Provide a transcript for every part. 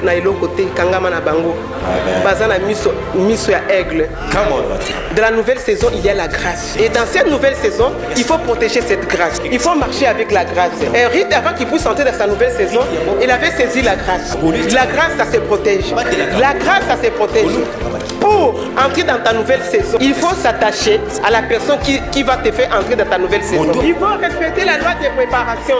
na eloko te kangama na bango baza na miso ya aigle. De la nouvelle saison, il y a la grâce. Et dans cette nouvelle saison, il faut protéger cette grâce. Il faut marcher avec la grâce. Et Ruth, avant qu'il puisse entrer dans sa nouvelle saison, il avait saisi la grâce. La grâce, ça se protège. La grâce, ça se protège. Pour entrer dans ta nouvelle saison, il faut s'attacher à la personne qui va te faire entrer dans ta nouvelle saison. Il faut respecter la loi de préparation.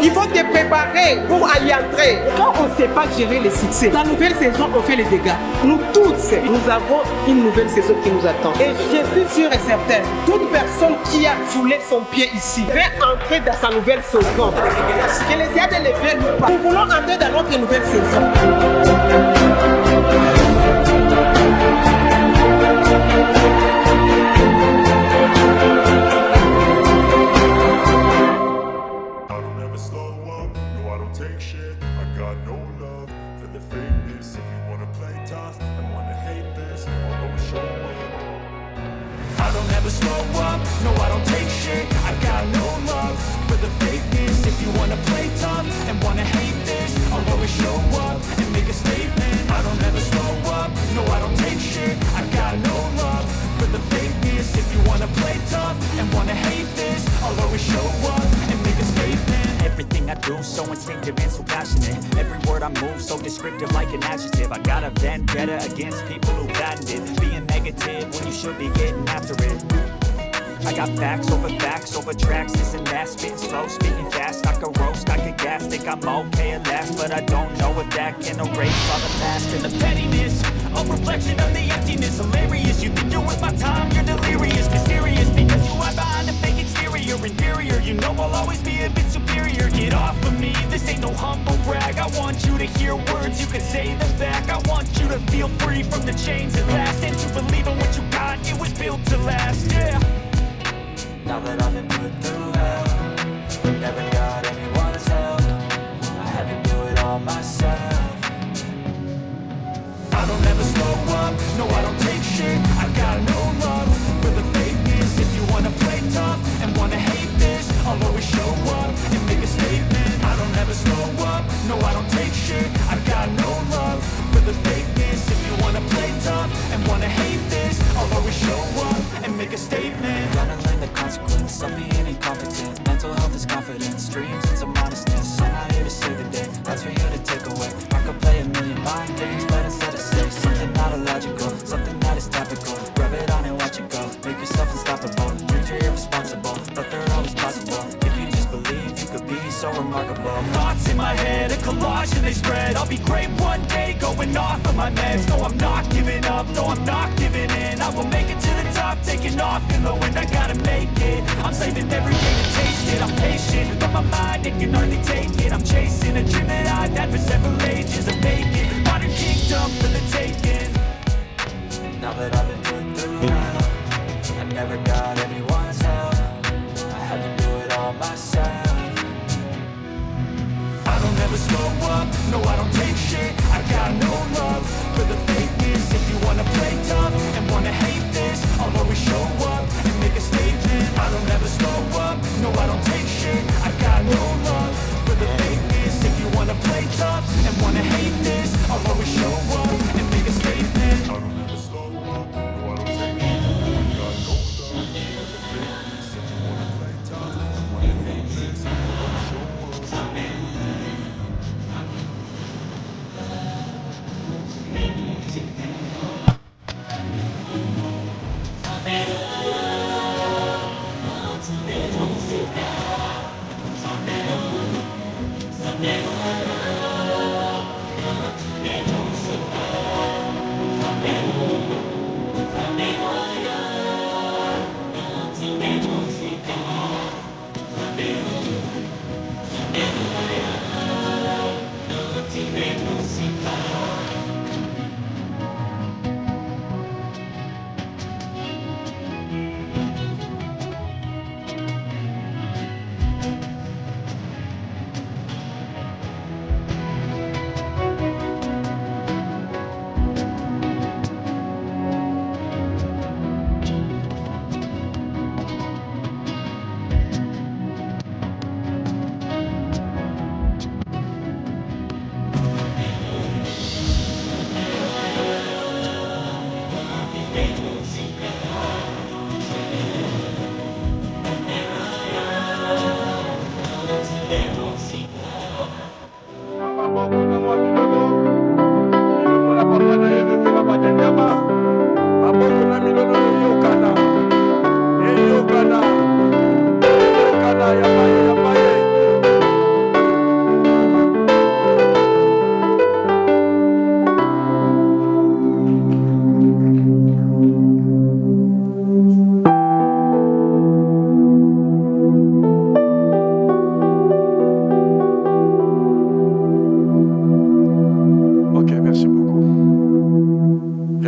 Il faut te préparer pour y entrer. Quand on ne sait pas gérer les succès, la nouvelle saison, on fait les dégâts. Nous tous, nous avons une nouvelle saison qui nous attend. Et je suis sûr et certain, toute personne qui a foulé son pied ici va entrer dans sa nouvelle saison. Que les diables ne viennent pas. Nous voulons entrer dans notre nouvelle saison. So instinctive and so passionate. Every word I move so descriptive like an adjective. I got a vendetta against people who patented being negative when you should be getting after it. I got facts over tracks, this and that. Spitting slow, speaking fast, I could roast, I could gas. Think I'm okay at last, but I don't know if that can erase all the past. And the pettiness, a reflection of the emptiness. Hilarious, you think you're worth my time, you're delirious. Mysterious, because you hide behind a fake exterior. Inferior, you know I'll always be a bit superior. Get off of me, this ain't no humble brag. I want you to hear words, you can say them back. I want you to feel free from the chains at last. And to believe in what you got, it was built to last, yeah. Now that I've been put through hell, never got anyone's help. I had to do it all myself. I don't ever slow up, no I don't take shit. I got no love for the fakeness. If you wanna play tough and wanna hate this, I'll always show up and make a statement. I don't ever slow up, no I don't take shit. I got no love for the fakeness. If you wanna play tough and wanna hate this, I'll always show up and make a statement. Gonna learn the consequence of being incompetent. Mental health is confidence, dreams and some honestness. I'm not here to save the day, that's for you to take away. I could play a million mind games, but instead of say something not illogical, something that is topical. Rub it on and watch it go, make yourself unstoppable. Dreams are irresponsible, but they're always possible. If you just believe, you could be so remarkable. Thoughts in my head, a collage and they spread. I'll be great one day, going off of my meds. No, I'm not giving up, no, I'm not giving in. I will make it to the top, taking off in the wind. I gotta make it, I'm saving every day to taste it. I'm patient, but my mind, it can hardly take it. I'm chasing a dream that I've had for several ages. I'm making modern kingdom for the taking. Now that I've been put through hell, I never got anyone's help. I had to do it all myself. I don't ever slow up, no I don't take shit. I got no love for the fakeness. If you wanna play tough and wanna hate this, I'll always show up and make a statement. I don't ever slow up, no I don't take shit. I got no love for the fakeness. If you wanna play tough and wanna hate this, I'll always show up and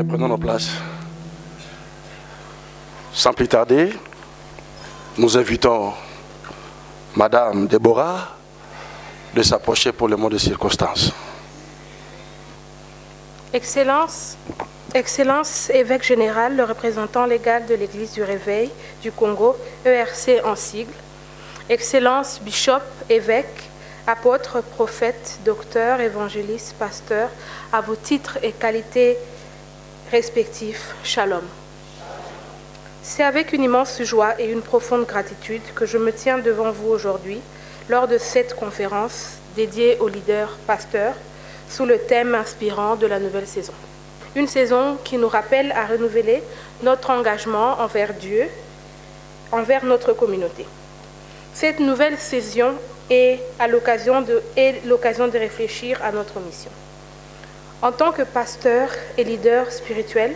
que prenons nos places. Sans plus tarder, nous invitons Madame Déborah de s'approcher pour le mot de circonstance. Excellence, évêque général, le représentant légal de l'Église du Réveil du Congo, ERC en sigle. Excellence, bishop, évêque, apôtre, prophète, docteur, évangéliste, pasteur, à vos titres et qualités respectifs, shalom. C'est avec une immense joie et une profonde gratitude que je me tiens devant vous aujourd'hui lors de cette conférence dédiée aux leaders pasteurs sous le thème inspirant de la nouvelle saison. Une saison qui nous rappelle à renouveler notre engagement envers Dieu, envers notre communauté. Cette nouvelle saison est l'occasion de réfléchir à notre mission. En tant que pasteurs et leaders spirituels,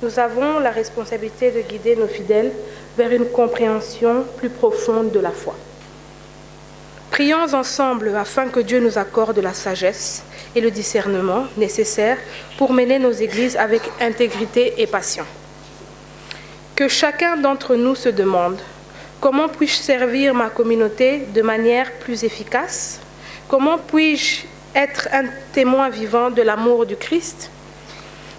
nous avons la responsabilité de guider nos fidèles vers une compréhension plus profonde de la foi. Prions ensemble afin que Dieu nous accorde la sagesse et le discernement nécessaires pour mener nos églises avec intégrité et passion. Que chacun d'entre nous se demande: comment puis-je servir ma communauté de manière plus efficace? Comment puis-je être un témoin vivant de l'amour du Christ?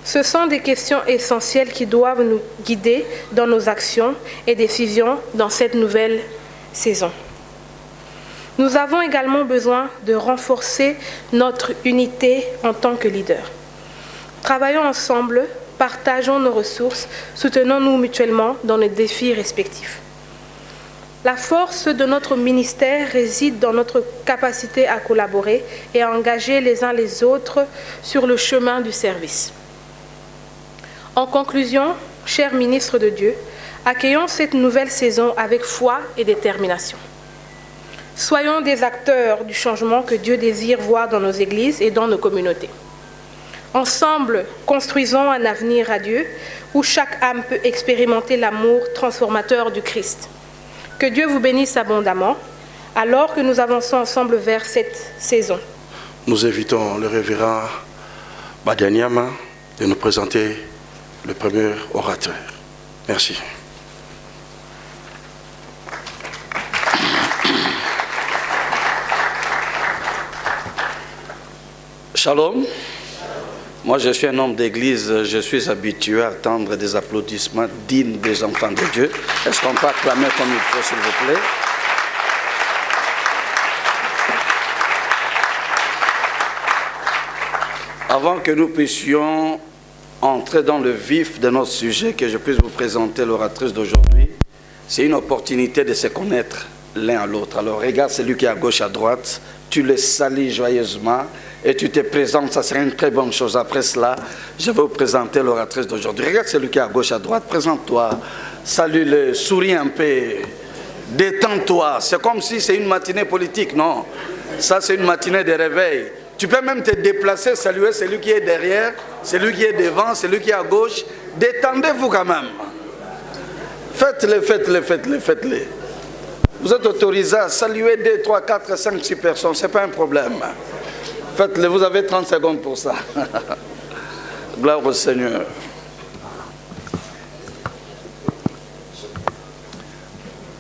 Ce sont des questions essentielles qui doivent nous guider dans nos actions et décisions dans cette nouvelle saison. Nous avons également besoin de renforcer notre unité en tant que leaders. Travaillons ensemble, partageons nos ressources, soutenons-nous mutuellement dans nos défis respectifs. La force de notre ministère réside dans notre capacité à collaborer et à engager les uns les autres sur le chemin du service. En conclusion, chers ministres de Dieu, accueillons cette nouvelle saison avec foi et détermination. Soyons des acteurs du changement que Dieu désire voir dans nos églises et dans nos communautés. Ensemble, construisons un avenir radieux où chaque âme peut expérimenter l'amour transformateur du Christ. Que Dieu vous bénisse abondamment alors que nous avançons ensemble vers cette saison. Nous invitons le révérend Badianyama de nous présenter le premier orateur. Merci. Shalom. Moi, je suis un homme d'église, je suis habitué à attendre des applaudissements dignes des enfants de Dieu. Est-ce qu'on peut acclamer comme il faut, s'il vous plaît? Avant que nous puissions entrer dans le vif de notre sujet, que je puisse vous présenter l'oratrice d'aujourd'hui, c'est une opportunité de se connaître l'un à l'autre. Alors regarde celui qui est à gauche, à droite, tu le salues joyeusement et tu te présentes, ça serait une très bonne chose. Après cela, je vais vous présenter l'oratrice d'aujourd'hui. Regarde celui qui est à gauche, à droite, présente-toi, salue-le, souris un peu, détends-toi. C'est comme si c'est une matinée politique, non. Ça, c'est une matinée de réveil. Tu peux même te déplacer, saluer celui qui est derrière, celui qui est devant, celui qui est à gauche. Détendez-vous quand même. Faites-le, faites-le, faites-le, faites-le. Vous êtes autorisé à saluer 2, 3, 4, 5, 6 personnes, ce n'est pas un problème. Faites-le, vous avez 30 secondes pour ça. Gloire au Seigneur.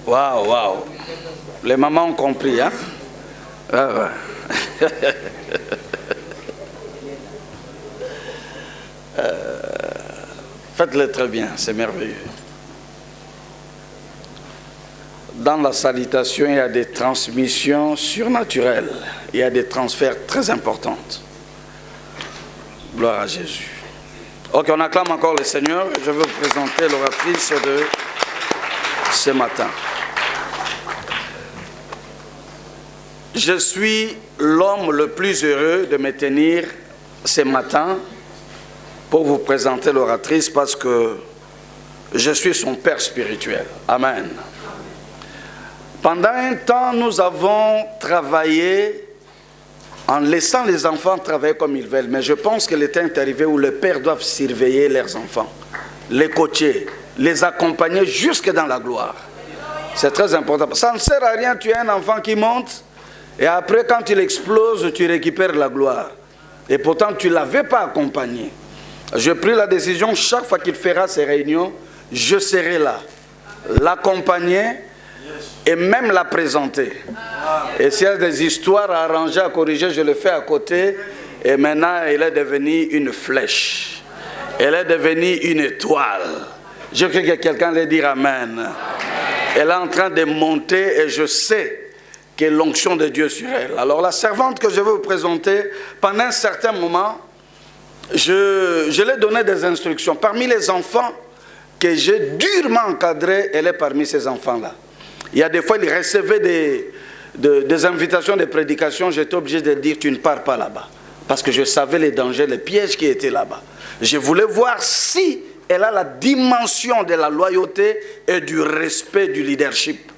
Waouh, waouh. Les mamans ont compris, hein? Ah ouais. Faites-le très bien, c'est merveilleux. Dans la salutation, il y a des transmissions surnaturelles. Il y a des transferts très importants. Gloire à Jésus. Ok, on acclame encore le Seigneur. Je vais vous présenter l'oratrice de ce matin. Je suis l'homme le plus heureux de me tenir ce matin pour vous présenter l'oratrice parce que je suis son père spirituel. Amen. Pendant un temps, nous avons travaillé en laissant les enfants travailler comme ils veulent. Mais je pense que le temps est arrivé où les pères doivent surveiller leurs enfants, les coacher, les accompagner jusque dans la gloire. C'est très important. Ça ne sert à rien, tu as un enfant qui monte et après quand il explose, tu récupères la gloire. Et pourtant, tu ne l'avais pas accompagné. J'ai pris la décision, chaque fois qu'il fera ses réunions, je serai là, l'accompagner et même la présenter. Et s'il y a des histoires à arranger, à corriger, je le fais à côté. Et maintenant, elle est devenue une flèche. Elle est devenue une étoile. Je crois que quelqu'un allait dire Amen. Elle est en train de monter et je sais que l'onction de Dieu sur elle. Alors la servante que je vais vous présenter, pendant un certain moment, je lui ai donné des instructions. Parmi les enfants que j'ai durement encadrés, elle est parmi ces enfants-là. Il y a des fois, il recevait des invitations de prédication. J'étais obligé de dire, tu ne pars pas là-bas. Parce que je savais les dangers, les pièges qui étaient là-bas. Je voulais voir si elle a la dimension de la loyauté et du respect du leadership.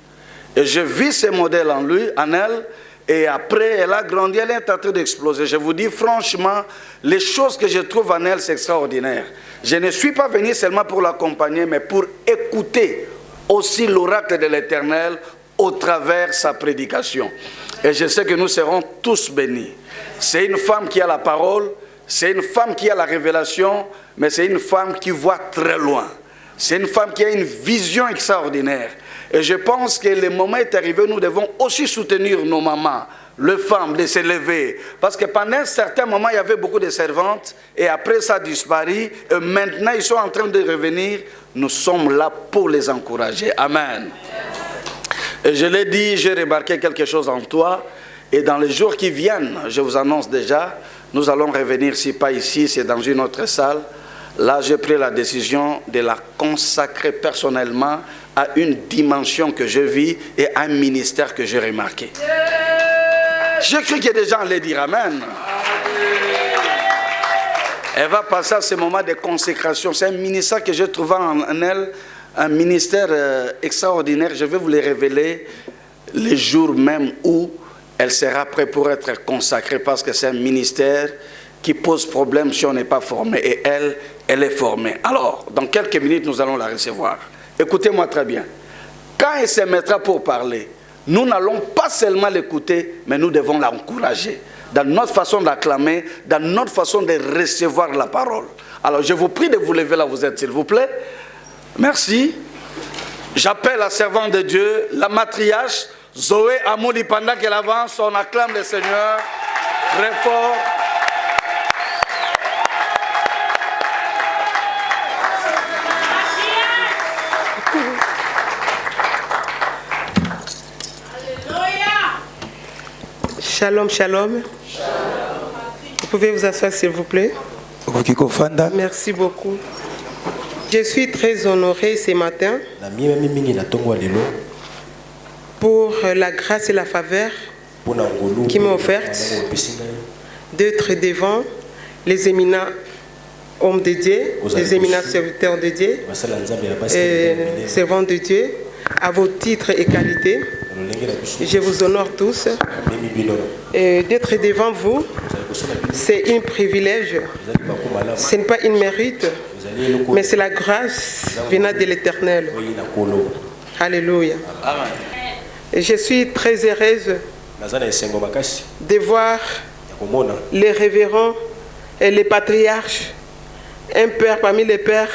Et je vis ce modèle en lui, en elle. Et après, elle a grandi, elle est en train d'exploser. Je vous dis franchement, les choses que je trouve en elle, c'est extraordinaire. Je ne suis pas venu seulement pour l'accompagner, mais pour écouter aussi l'oracle de l'Éternel au travers de sa prédication. Et je sais que nous serons tous bénis. C'est une femme qui a la parole, c'est une femme qui a la révélation, mais c'est une femme qui voit très loin. C'est une femme qui a une vision extraordinaire. Et je pense que le moment est arrivé, nous devons aussi soutenir nos mamans, les femmes, de se lever. Parce que pendant un certain moment, il y avait beaucoup de servantes, et après ça a disparu, et maintenant ils sont en train de revenir. Nous sommes là pour les encourager. Amen. Et je l'ai dit, j'ai remarqué quelque chose en toi, et dans les jours qui viennent, je vous annonce déjà, nous allons revenir, si pas ici, c'est dans une autre salle. Là, j'ai pris la décision de la consacrer personnellement à une dimension que je vis et à un ministère que j'ai remarqué. J'ai cru que des gens allaient dire Amen. Elle va passer à ce moment de consécration. C'est un ministère que j'ai trouvé en elle, un ministère extraordinaire. Je vais vous le révéler les jours même où elle sera prête pour être consacrée, parce que c'est un ministère qui pose problème si on n'est pas formé. Et elle est formée. Alors, dans quelques minutes, nous allons la recevoir. Écoutez-moi très bien. Quand elle se mettra pour parler, nous n'allons pas seulement l'écouter, mais nous devons l'encourager dans notre façon d'acclamer, dans notre façon de recevoir la parole. Alors, je vous prie de vous lever là où vous êtes, s'il vous plaît. Merci. J'appelle la servante de Dieu, la matriarche, Zoé Amouli. Pendant qu'elle avance, on acclame le Seigneur très fort. Shalom, shalom. Vous pouvez vous asseoir, s'il vous plaît. Merci beaucoup. Je suis très honorée ce matin pour la grâce et la faveur qui m'est offerte d'être devant les éminents hommes de Dieu, les éminents serviteurs de Dieu, servants de Dieu, à vos titres et qualités. Je vous honore tous. D'être devant vous, c'est un privilège. Ce n'est pas une mérite, mais c'est la grâce venant de l'Éternel. Alléluia. Je suis très heureuse de voir les révérends et les patriarches, un père parmi les pères,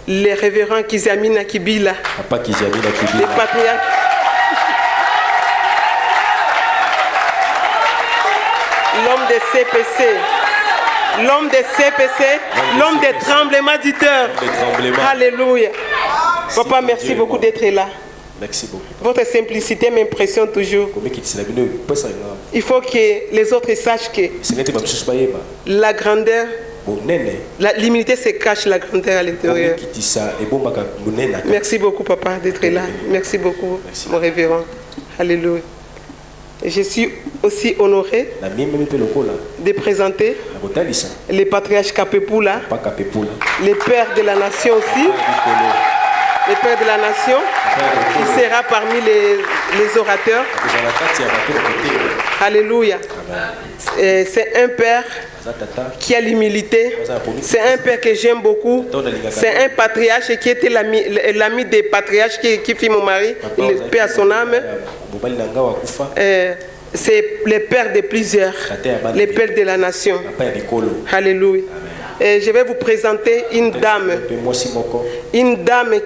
les révérends Kizamina Kibila, les patriarches. L'homme de CPC, l'homme de CPC, l'homme des tremblements du cœur. Alléluia. Papa, merci beaucoup d'être là. Merci beaucoup. Votre simplicité m'impressionne toujours. Il faut que les autres sachent que la grandeur, l'humilité se cache la grandeur à l'intérieur. Merci beaucoup, papa, d'être là. Merci beaucoup, mon révérend. Alléluia. Je suis aussi honoré de présenter les patriarches Kapepula, les pères de la nation aussi, les pères de la nation, qui sera parmi les orateurs. Alléluia. C'est un père qui a l'humilité. C'est un père que j'aime beaucoup. C'est un patriarche qui était l'ami des patriarches qui fit mon mari, paix à son âme. C'est le père de plusieurs, les pères de la nation. Alléluia. Et je vais vous présenter une dame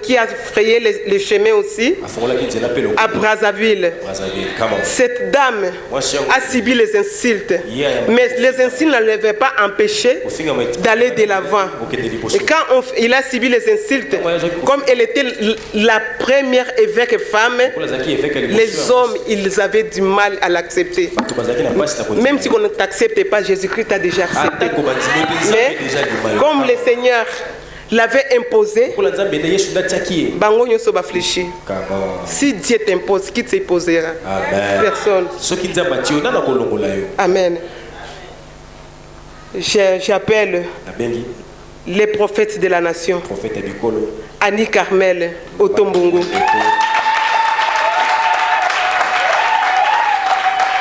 qui a frayé les chemins aussi à Brazzaville. Cette dame a subi les insultes, mais les insultes ne l'avaient pas empêché d'aller de l'avant. Et quand il a subi les insultes, comme elle était la première évêque femme, les hommes, ils avaient du mal à l'accepter. Même si on ne t'accepte pas, Jésus-Christ t'a déjà accepté. Mais comme le Seigneur l'avait imposé, bango nyoso ba fléchi. Si Dieu t'impose, qui t'imposera? Personne. Amen. J'appelle les prophètes de la nation. Annie Carmel Otombongo.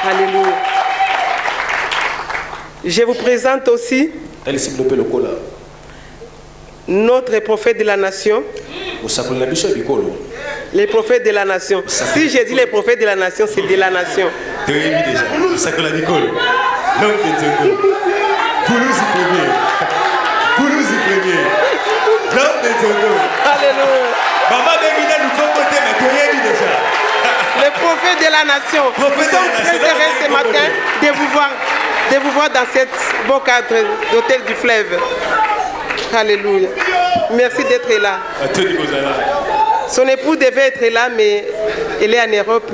Alléluia. Je vous présente aussi notre prophète de la nation. Les prophètes de la nation. Si j'ai dit les prophètes de la nation, c'est de la nation. Alléluia. Les prophètes de la nation. Nous sommes très heureux ce matin de vous voir dans cette beau cadre d'hôtel du fleuve. Alléluia. Merci d'être là. Son époux devait être là, mais elle est en Europe.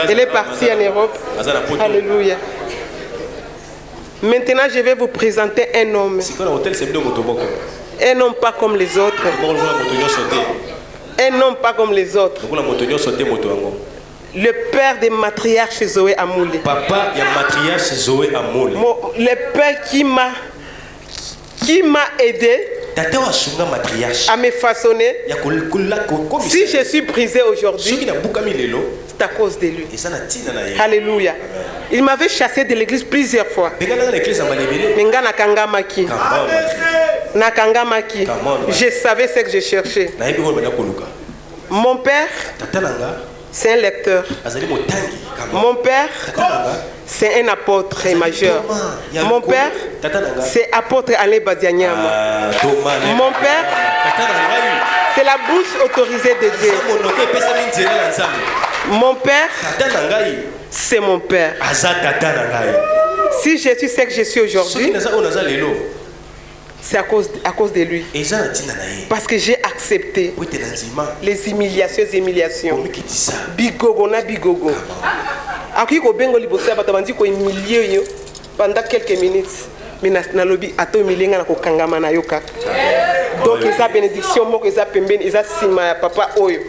Elle est partie en Europe. Alléluia. Maintenant, je vais vous présenter un homme. Un homme pas comme les autres. Un homme pas comme les autres. Le père des matriarches Zoé Amouli. Papa, il y a matriarche Zoé Amouli. Le père qui m'a aidé à me façonner. Si je suis brisé aujourd'hui, c'est à cause de lui. Alléluia. Il m'avait chassé de l'église plusieurs fois. Je savais ce que je cherchais. Mon père, c'est un lecteur. Mon père, c'est un apôtre majeur. Mon père, c'est apôtre Alain Badianyama. Mon père, c'est la bouche autorisée de Dieu. Mon père, c'est mon père. Si je suis ce que je suis aujourd'hui, c'est à cause de lui. Parce que j'ai accepté les humiliations. Bigogo na bigogo. Pendant quelques minutes. Mais donc, ils ont bénédiction, ils ont sima papa oyo,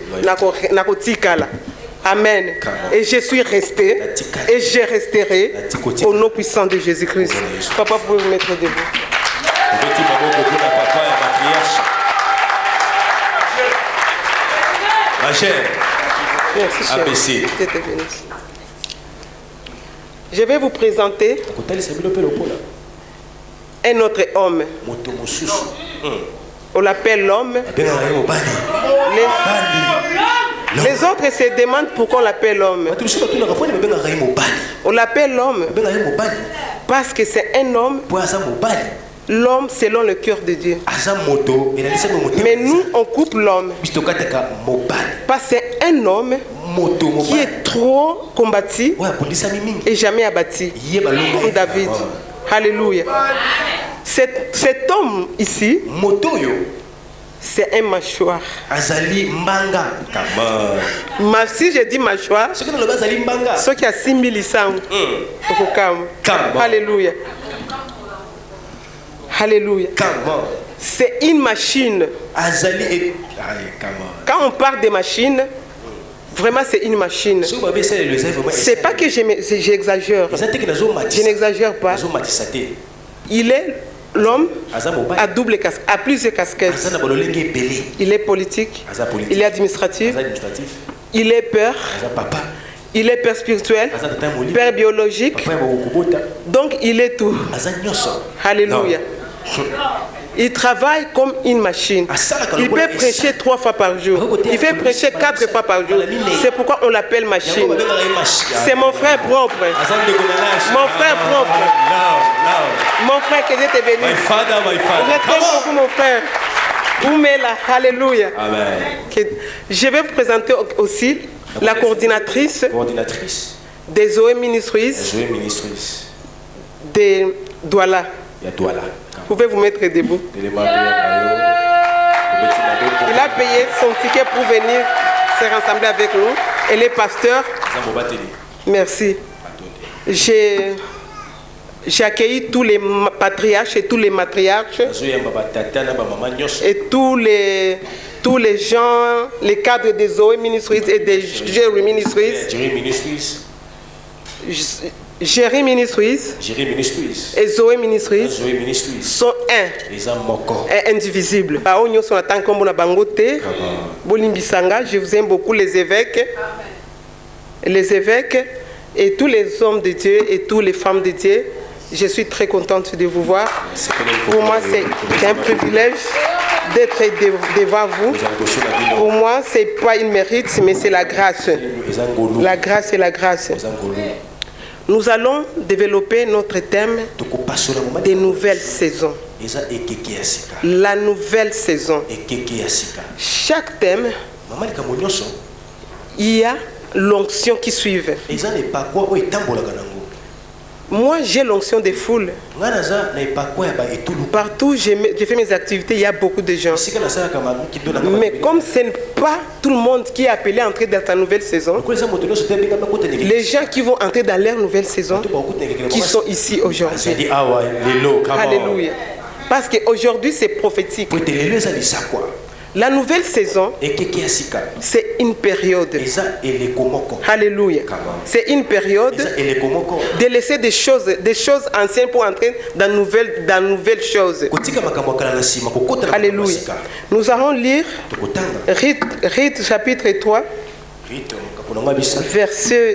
amen. Et je suis resté, et je resterai au nom puissant de Jésus-Christ. Papa, vous pouvez vous mettre debout. Ma chère, merci, je vais vous présenter un autre homme. On l'appelle l'homme. Les autres se demandent pourquoi on l'appelle l'homme. On l'appelle l'homme parce que c'est un homme. L'homme selon le cœur de Dieu. Mais nous, on coupe l'homme. Parce que c'est un homme qui est trop combattu et jamais abattu. Comme David. Alléluia. Cet homme ici, c'est un mâchoire. Si je dis mâchoire, ce qui a 6100. Alléluia. Alléluia. C'est une machine. Quand on parle de machine, vraiment c'est une machine. C'est pas que j'exagère. Je n'exagère pas. Il est l'homme à double casquette, à plusieurs casquettes. Il est politique, il est administratif, il est père, il est père spirituel, père biologique. Donc il est tout. Alléluia. Il travaille comme une machine. Il peut prêcher 3 fois par jour. Il peut prêcher 4 fois par jour. C'est pourquoi on l'appelle machine. C'est mon frère propre. Mon frère propre. Mon frère, que Dieu te bénisse. My father. Je t'aime beaucoup, mon frère. Oumela, alléluia. Amen. Je vais vous présenter aussi la coordinatrice des Zoé Ministries de Douala. Vous pouvez vous mettre debout. Il a payé son ticket pour venir se rassembler avec nous. Et les pasteurs, merci. J'ai accueilli tous les patriarches et tous les matriarches et tous les gens, les cadres des Zoé Ministries et des Jerry Ministries. Jerry Ministries et Zoé Ministries sont un, indivisibles. Je vous aime beaucoup, les évêques et tous les hommes de Dieu et toutes les femmes de Dieu. Je suis très contente de vous voir. Pour moi, c'est un privilège d'être devant vous. Pour moi, ce n'est pas une mérite, mais c'est la grâce. La grâce et la grâce. Nous allons développer notre thème des nouvelles saisons. La nouvelle saison. Chaque thème, il y a l'onction qui suit. Moi, j'ai l'onction des foules. Partout, j'ai fait mes activités, il y a beaucoup de gens. Mais comme ce n'est pas tout le monde qui est appelé à entrer dans ta nouvelle saison, les gens qui vont entrer dans leur nouvelle saison, qui sont ici aujourd'hui. Alléluia. Parce qu'aujourd'hui, c'est prophétique. La nouvelle saison, c'est une période. Alléluia. C'est une période de laisser des choses anciennes pour entrer dans nouvelles choses. Alléluia. Nous allons lire Rite chapitre 3,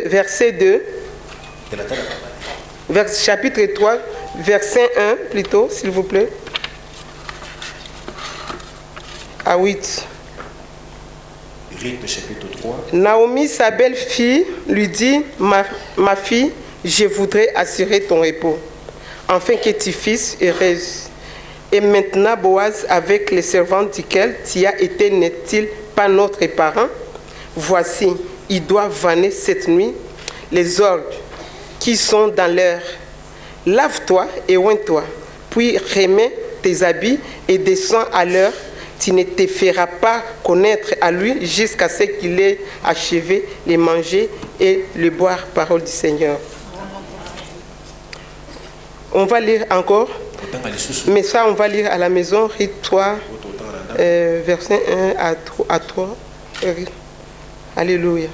verset 2. Chapitre 3, verset 1 plutôt, s'il vous plaît. À 8. Rite chapitre 3. Naomi, sa belle-fille, lui dit, ma fille, je voudrais assurer ton repos, afin que tu fasses heureuse. Et maintenant, Boaz, avec les servantes duquel tu as été, n'est-il pas notre parent? Voici, il doit vanner cette nuit les ordres qui sont dans l'heure. Lave-toi et oins-toi, puis remets tes habits et descends à l'heure. Tu ne te feras pas connaître à lui jusqu'à ce qu'il ait achevé les manger et le boire, parole du Seigneur. On va lire encore, mais ça on va lire à la maison, Rite 3, verset 1 à 3. Alléluia.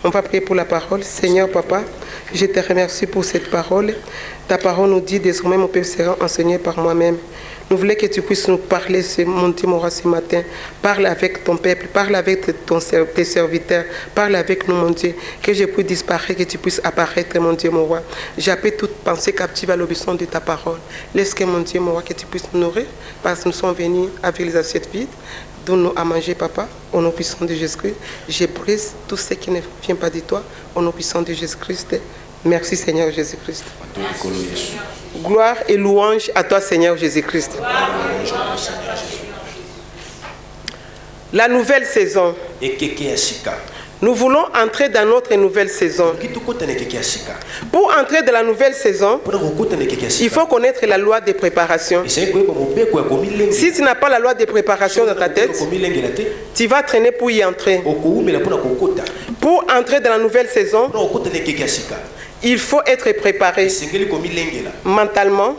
On va prier pour la parole. Seigneur Papa, je te remercie pour cette parole. Ta parole nous dit désormais mon peuple sera enseigné par moi-même. Nous voulons que tu puisses nous parler, mon Dieu, mon roi, ce matin. Parle avec ton peuple, parle avec tes serviteurs, parle avec nous, mon Dieu. Que je puisse disparaître, que tu puisses apparaître, mon Dieu, mon roi. J'appelle toute pensée captive à l'obéissance de ta parole. Laisse que, mon Dieu, mon roi, que tu puisses nous nourrir, parce que nous sommes venus avec les assiettes vides. Donne-nous à manger, Papa, au nom puissant de Jésus-Christ. Je brise tout ce qui ne vient pas de toi, au nom puissant de Jésus-Christ. Merci, Seigneur Jésus-Christ. Gloire et louange à toi, Seigneur Jésus-Christ. La nouvelle saison. Nous voulons entrer dans notre nouvelle saison. Pour entrer dans la nouvelle saison, il faut connaître la loi de préparation. Si tu n'as pas la loi de préparation dans ta tête, tu vas traîner pour y entrer. Pour entrer dans la nouvelle saison, il faut être préparé mentalement,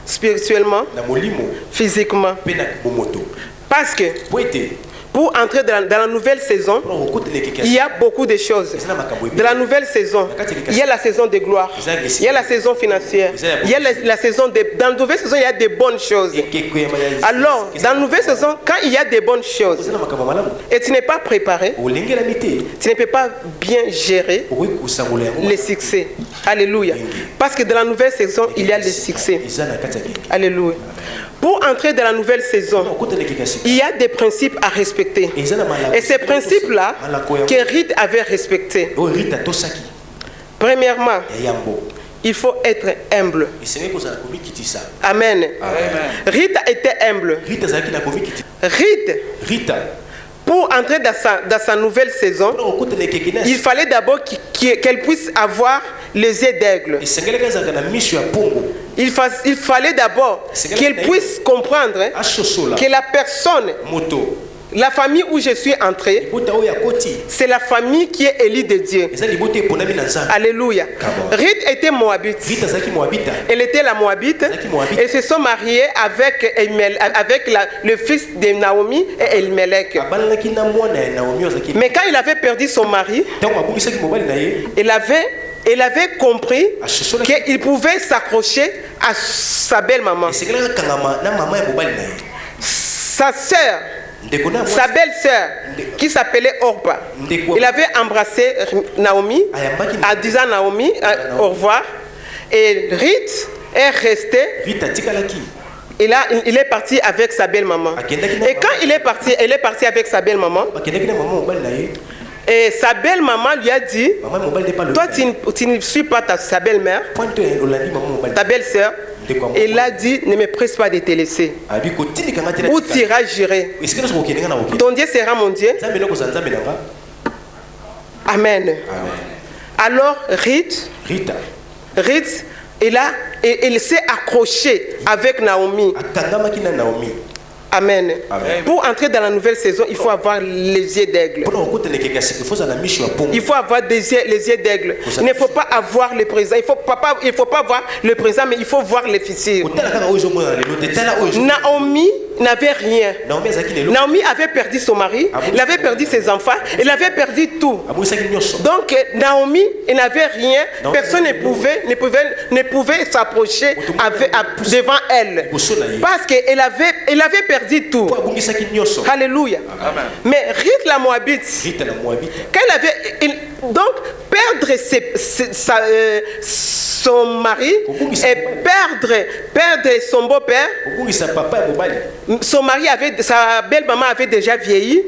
spirituellement, physiquement. Parce que pour entrer dans la nouvelle saison, il y a beaucoup de choses. Dans la nouvelle saison, il y a la saison de gloire, il y a la saison financière, il y a la saison dans la nouvelle saison, il y a des bonnes choses. Alors, dans la nouvelle saison, quand il y a des bonnes choses et tu n'es pas préparé, tu ne peux pas bien gérer les succès. Alléluia. Parce que dans la nouvelle saison, il y a les succès. Alléluia. Pour entrer dans la nouvelle saison, il y a des principes à respecter. Et ces principes-là, que Rite avait respectés. Premièrement, il faut être humble. Amen. Rita était humble. Rita, pour entrer dans sa nouvelle saison, il fallait d'abord qu'elle puisse avoir les yeux d'aigle. Il fallait d'abord qu'elle puisse comprendre que la personne, la famille où je suis entré, c'est la famille qui est élue de Dieu. Alléluia. Ruth était moabite. Elle était la moabite. Elles se sont mariées avec le fils de Naomi et Elimelech. Mais quand il avait perdu son mari, elle avait compris qu'il pouvait s'accrocher à sa belle-maman. Sa sœur, sa belle-sœur, qui s'appelait Orpa, il avait embrassé Naomi en disant Naomi au revoir. Et Ruth est restée. Et là, il est parti avec sa belle-maman. Et quand elle est partie avec sa belle-maman. Et sa belle-maman lui a dit, toi tu ne suis pas sa belle-mère, ta belle-sœur. Elle a dit, ne me presse pas de te laisser. Où tu iras, j'irai. Ton Dieu sera mon Dieu. Amen. Alors Ruth, elle s'est accrochée avec Naomi. Amen. Pour entrer dans la nouvelle saison, il faut avoir les yeux d'aigle. Il faut avoir les yeux d'aigle. Il ne faut pas avoir le présent. Il ne faut pas voir le présent, mais il faut voir les futurs. Naomi n'avait rien. Naomi avait perdu son mari, elle avait perdu ses enfants, elle avait perdu tout. Donc Naomi, elle n'avait rien. Personne ne pouvait s'approcher devant elle. Parce qu'elle avait perdu tout. Alléluia. Amen. Mais Ruth la Moabite, quand elle avait donc perdre son mari et perdre son beau-père, son mari sa belle-maman avait déjà vieilli.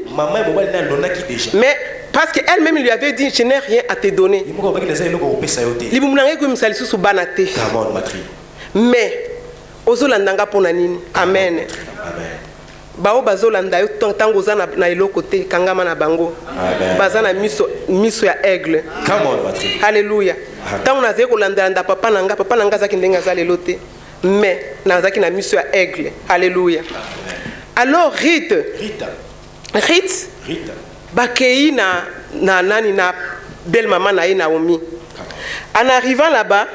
Mais parce qu'elle-même lui avait dit, je n'ai rien à te donner. Mais ozolandanga pona nini? Amen. Bao bazolanda yo tango za na eloko te kangama na bango. Baza na miso ya aigle. Alléluia. Tango nazé kolanda papa nanga zaki ndenga za lelo te. Mais nazaki na miso ya aigle. Alléluia. Alors Rita bakei na belle maman na Naomi. En arrivant là-bas,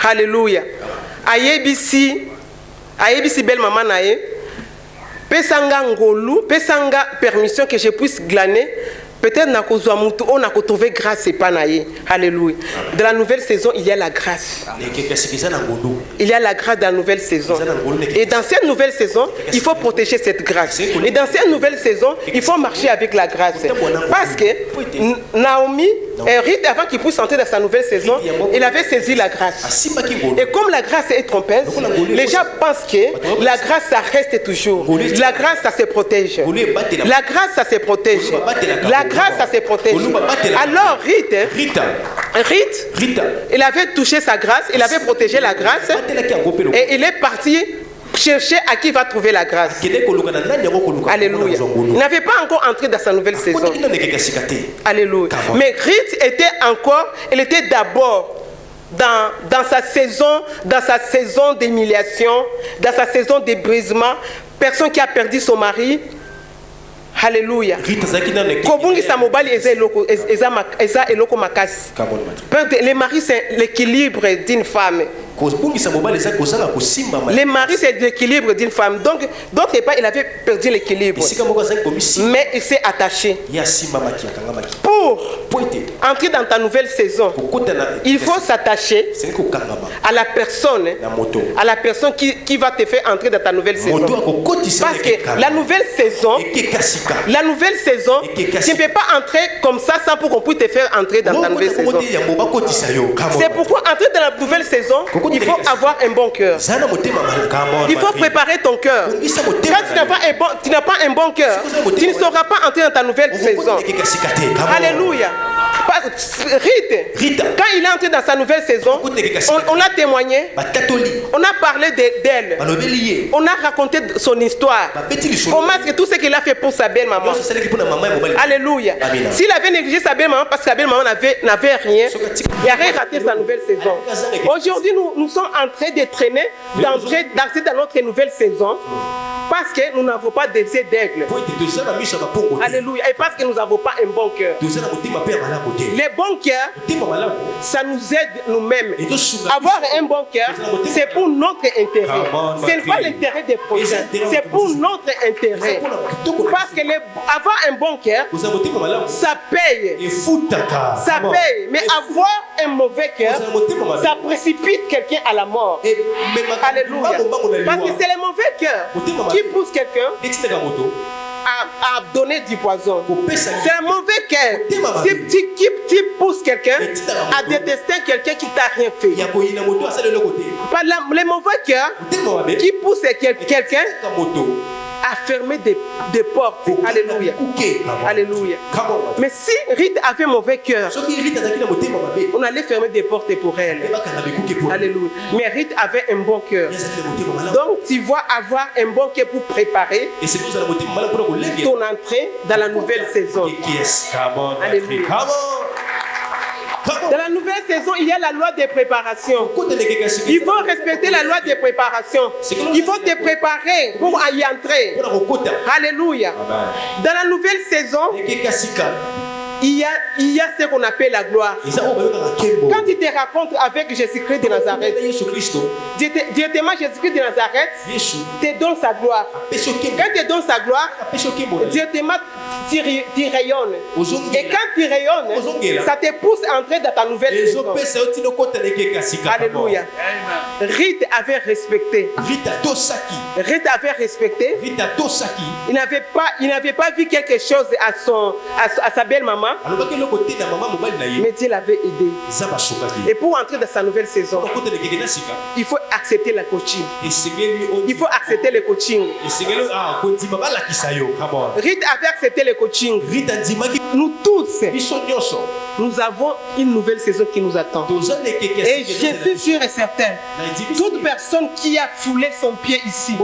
alléluia. Ayebisi belle maman nae pesanga ngolu pesanga permission que je puisse glaner peut-être na kozwa mutu on a trouvé grâce et pas nae. Alléluia. Dans la nouvelle saison, il y a la grâce. Il y a la grâce dans la nouvelle saison. Et dans cette nouvelle saison, il faut protéger cette grâce. Et dans cette nouvelle saison, il faut marcher avec la grâce. Parce que Naomi et Ruth, avant qu'il puisse entrer dans sa nouvelle saison, il avait saisi la grâce. Et comme la grâce est trompeuse, les gens pensent que la grâce, ça reste toujours. La grâce, ça se protège. La grâce, ça se protège. La grâce, ça se protège. Alors Ruth, il avait touché sa grâce, il avait protégé la grâce, et il est parti chercher à qui va trouver la grâce. Alléluia. Il n'avait pas encore entré dans sa nouvelle saison. Alléluia. Mais Ruth elle était d'abord dans sa saison d'humiliation, dans sa saison de brisement. Personne qui a perdu son mari. Alléluia. Les maris, c'est l'équilibre d'une femme. Les maris, c'est l'équilibre d'une femme. Donc, d'autre part, il avait perdu l'équilibre. Mais il s'est attaché. Pour entrer dans ta nouvelle saison, il faut s'attacher à la personne qui va te faire entrer dans ta nouvelle saison. Parce que la nouvelle saison, tu ne peux pas entrer comme ça sans pour qu'on puisse te faire entrer dans ta nouvelle saison. C'est pourquoi entrer dans la nouvelle saison, il faut avoir un bon cœur. Il faut préparer ton cœur. Quand tu n'as pas un bon cœur, tu ne sauras pas entrer dans ta nouvelle saison. Alléluia. Rita, quand il est entré dans sa nouvelle saison, on a témoigné, on a parlé d'elle, on a raconté son histoire. Comment est-ce que tout ce qu'il a fait pour sa belle-maman. Alléluia. S'il avait négligé sa belle-maman parce que sa belle-maman n'avait rien, il aurait raté sa nouvelle saison. Aujourd'hui, nous sommes en train de traîner, d'entrer dans notre nouvelle saison parce que nous n'avons pas des yeux d'aigle. Alléluia. Et parce que nous n'avons pas un bon cœur. Les bons cœurs, ça nous aide nous-mêmes. Avoir un bon cœur, c'est pour notre intérêt. Ce n'est pas l'intérêt des prochains, c'est pour notre intérêt. Parce que avoir un bon cœur, ça paye. Ça paye. Mais avoir un mauvais cœur, ça précipite quelqu'un à la mort. Alléluia. Parce que c'est le mauvais cœur qui pousse quelqu'un à donner du poison. C'est un mauvais cœur qui pousse quelqu'un à détester quelqu'un qui t'a rien fait. Les mauvais cœurs qui poussent quelqu'un à fermer des portes. Alléluia. Alléluia. Mais si Rite avait mauvais cœur, on allait fermer des portes pour elle. Alléluia. Mais Rite avait un bon cœur. Donc tu vois avoir un bon cœur pour préparer ton entrée dans la nouvelle saison. Alléluia. Dans la nouvelle saison, il y a la loi de préparation. Il faut respecter la loi de préparation. Il faut te préparer pour y entrer. Alléluia. Dans la nouvelle saison, il y a ce qu'on appelle la gloire. Quand tu te rencontres avec Jésus-Christ de Nazareth, directement Jésus-Christ de Nazareth te donne sa gloire. Quand tu donnes sa gloire, directement tu rayonnes. Et quand tu rayonnes, ça te pousse à entrer dans ta nouvelle saison. Alléluia. Rite avait respecté. Rite avait respecté. Il n'avait pas vu quelque chose à sa belle-maman. Mais Dieu l'avait aidé. Et pour entrer dans sa nouvelle saison, il faut accepter le coaching. Il faut accepter le coaching. Rite avait accepté le coaching. Nous tous, nous avons une nouvelle saison qui nous attend. Et je suis sûr et certain, toute personne qui a foulé son pied ici,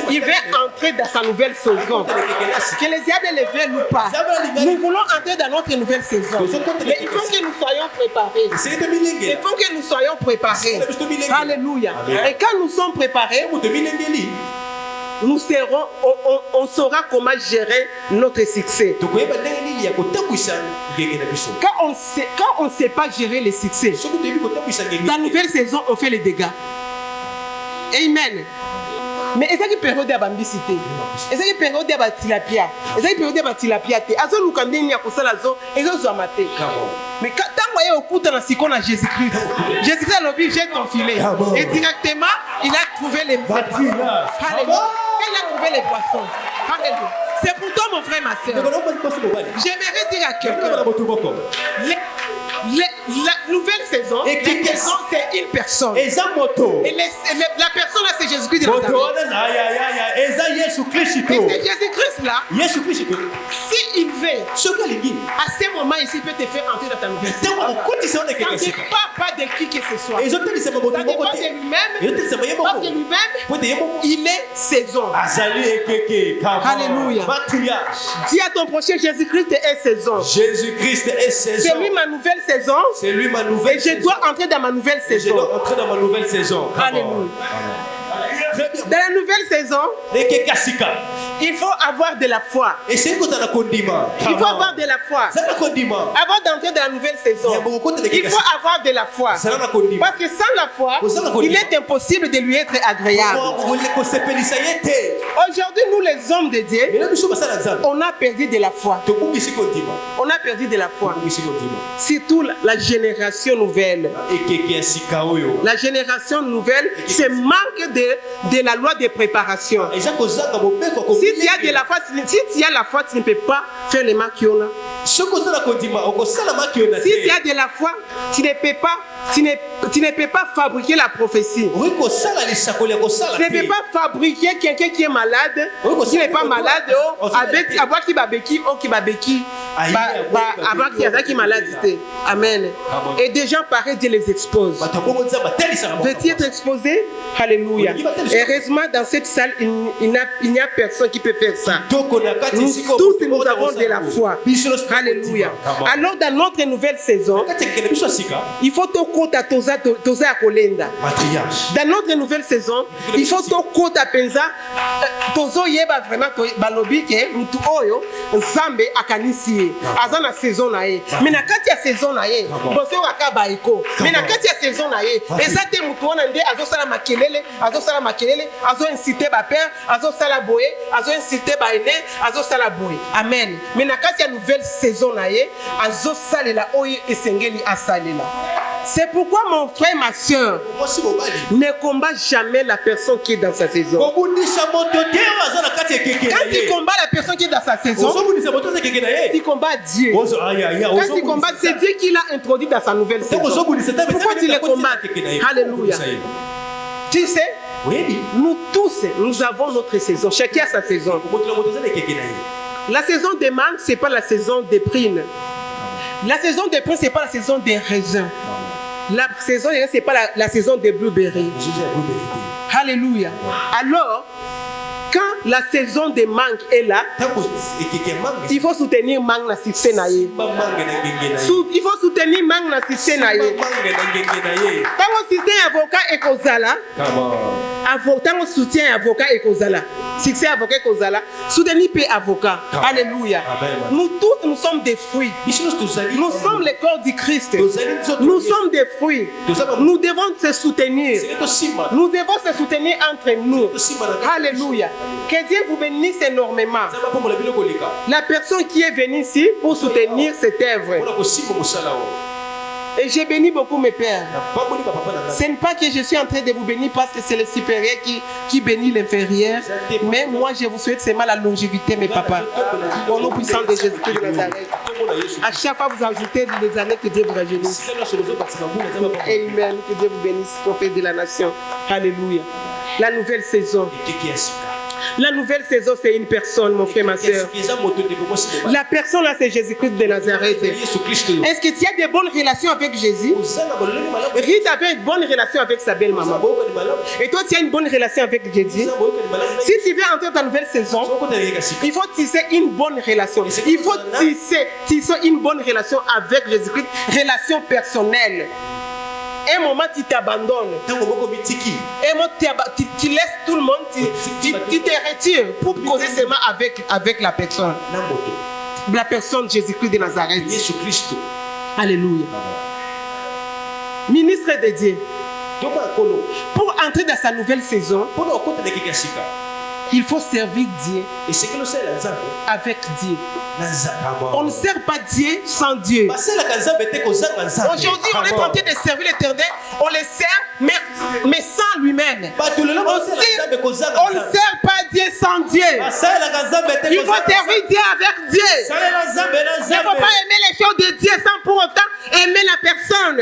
il va entrer dans sa nouvelle saison. Que les yeux de lever nous pas. Nous voulons entrer dans notre nouvelle saison. Mais il faut que nous soyons préparés. Il faut que nous soyons préparés. Alléluia. Et quand nous sommes préparés, on saura comment gérer notre succès. Quand on ne sait pas gérer les succès, dans la nouvelle saison, on fait les dégâts. Amen. Mais est-ce que période de bambicité? Est-ce que période de tilapia? Est-ce que période de tilapia? Azo lukandeni ya kusala zo ezo zo amate. Mais quand tu as écouté dans ce qu'on a Jésus-Christ, Jésus-Christ a l'obligé de ton filet. Et directement, il a trouvé les poissons. Alléluia. Il a trouvé les poissons. Alléluia. C'est pour toi, mon frère, ma soeur. J'aimerais dire à quelqu'un. La nouvelle saison, c'est une personne. Et la personne là, c'est Jésus-Christ de Nazareth. Et c'est Jésus-Christ là. S'il veut, à ce moment ici, il peut te faire entrer dans ta nouvelle saison. Ça ne dépend pas de qui que ce soit. Ça dépend de lui-même. Parce que lui-même, il est saison. Alléluia. Dis à ton prochain, Jésus-Christ est saison. Jésus-Christ est saison. C'est lui ma nouvelle saison. C'est lui ma nouvelle saison. Et je dois entrer dans ma nouvelle saison. Je dois entrer dans ma nouvelle saison. Alléluia. Dans la nouvelle saison, il faut avoir de la foi. Il faut avoir de la foi. Avant d'entrer dans la nouvelle saison, il faut avoir de la foi. Parce que sans la foi, il est impossible de lui être agréable. Aujourd'hui, nous les hommes de Dieu, on a perdu de la foi. On a perdu de la foi. Surtout la génération nouvelle. La génération nouvelle se manque de la loi de préparation. Si tu as de la foi, tu ne peux pas faire les mains qu'il y a. Si tu as de la foi, tu ne peux pas fabriquer la prophétie. Tu ne peux pas fabriquer quelqu'un qui est malade, qui n'est pas malade, avec qui babeki, qui babeki. qui maladie. Amen. Et des gens paraissent, Dieu les expose. Veux-tu être exposé? Alléluia. Heureusement, dans cette salle, il n'y a personne qui peut faire ça. Nous tous, nous avons de la foi. Alléluia. Alors, dans notre nouvelle saison, il faut te compte à Toza Kolenda. Dans notre nouvelle saison, il faut te compte à Penza. Tozo yeba vraiment balobi ke mtu oyo nzambe akanisi azana saison na ye. Mais na kati ya saison na ye, bose wakaba iko. Mais na kati ya saison na ye, ezate mtu wana nde azosala makelele, azo inciter ba père, azosala boye, azo inciter ba aîné, azosala boye. Amen. Mais na kati ya nouvelle saison na ye, azosalela oyo esengeli asalela. C'est pourquoi mon frère, ma soeur, ne combat jamais la personne qui est dans sa saison. Quand il combat la personne qui est dans sa saison, il combat Dieu. Quand il combat, c'est Dieu qui l'a introduit dans sa nouvelle saison. Pourquoi tu les combats? Alléluia. Tu sais, nous tous, nous avons notre saison. Chacun a sa saison. La saison des mangues, ce n'est pas la saison des prines. La saison des prines, ce n'est pas la saison des raisins. La saison, ce n'est pas la saison des blueberries. Alléluia. Alors, quand la saison des mangues est là, il faut soutenir mangue na succès naïe. Il faut soutenir mangue na succès naïe. Quand on soutient avocat et kozala, tant on soutient avocat et kozala, succès avocat et kozala, soutenir paix avocat. Alléluia. Nous tous, nous sommes des fruits. Nous sommes le corps du Christ. Nous sommes des fruits. Nous devons se soutenir. Nous devons se soutenir entre nous. Alléluia. Que Dieu vous bénisse énormément. La personne qui est venue ici pour soutenir cette œuvre. Et j'ai béni beaucoup mes pères. Ce n'est pas que je suis en train de vous bénir parce que c'est le supérieur qui bénit l'inférieur. Mais moi, je vous souhaite seulement la longévité, mes papas. Au nom puissant de Jésus-Christ de Nazareth. À chaque fois, vous ajoutez des années que Dieu vous rajeunisse. Amen. Que Dieu vous bénisse, prophète de la nation. Alléluia. La nouvelle saison. La nouvelle saison, c'est une personne, mon frère, ma soeur. La personne là, c'est Jésus-Christ de Nazareth. Est-ce que tu as des bonnes relations avec Jésus? Rita avait une bonne relation avec sa belle-maman. Et toi, tu as une bonne relation avec Jésus. Si tu veux entrer dans la nouvelle saison, il faut tisser une bonne relation. Il faut tisser une bonne relation avec Jésus-Christ, relation personnelle. Un moment, tu t'abandonnes. Un moment, tu laisses tout le monde, tu te retires pour causer seulement avec la personne. La personne Jésus-Christ de Nazareth. Alléluia. Ministre de Dieu. Pour entrer dans sa nouvelle saison, il faut servir Dieu avec Dieu. On ne sert pas Dieu sans Dieu. Aujourd'hui, on est en train de servir l'Éternel. On le sert, mais sans lui-même. On ne sert pas Dieu sans Dieu. Il faut servir Dieu avec Dieu. Il ne faut pas aimer les choses de Dieu sans pour autant aimer la personne.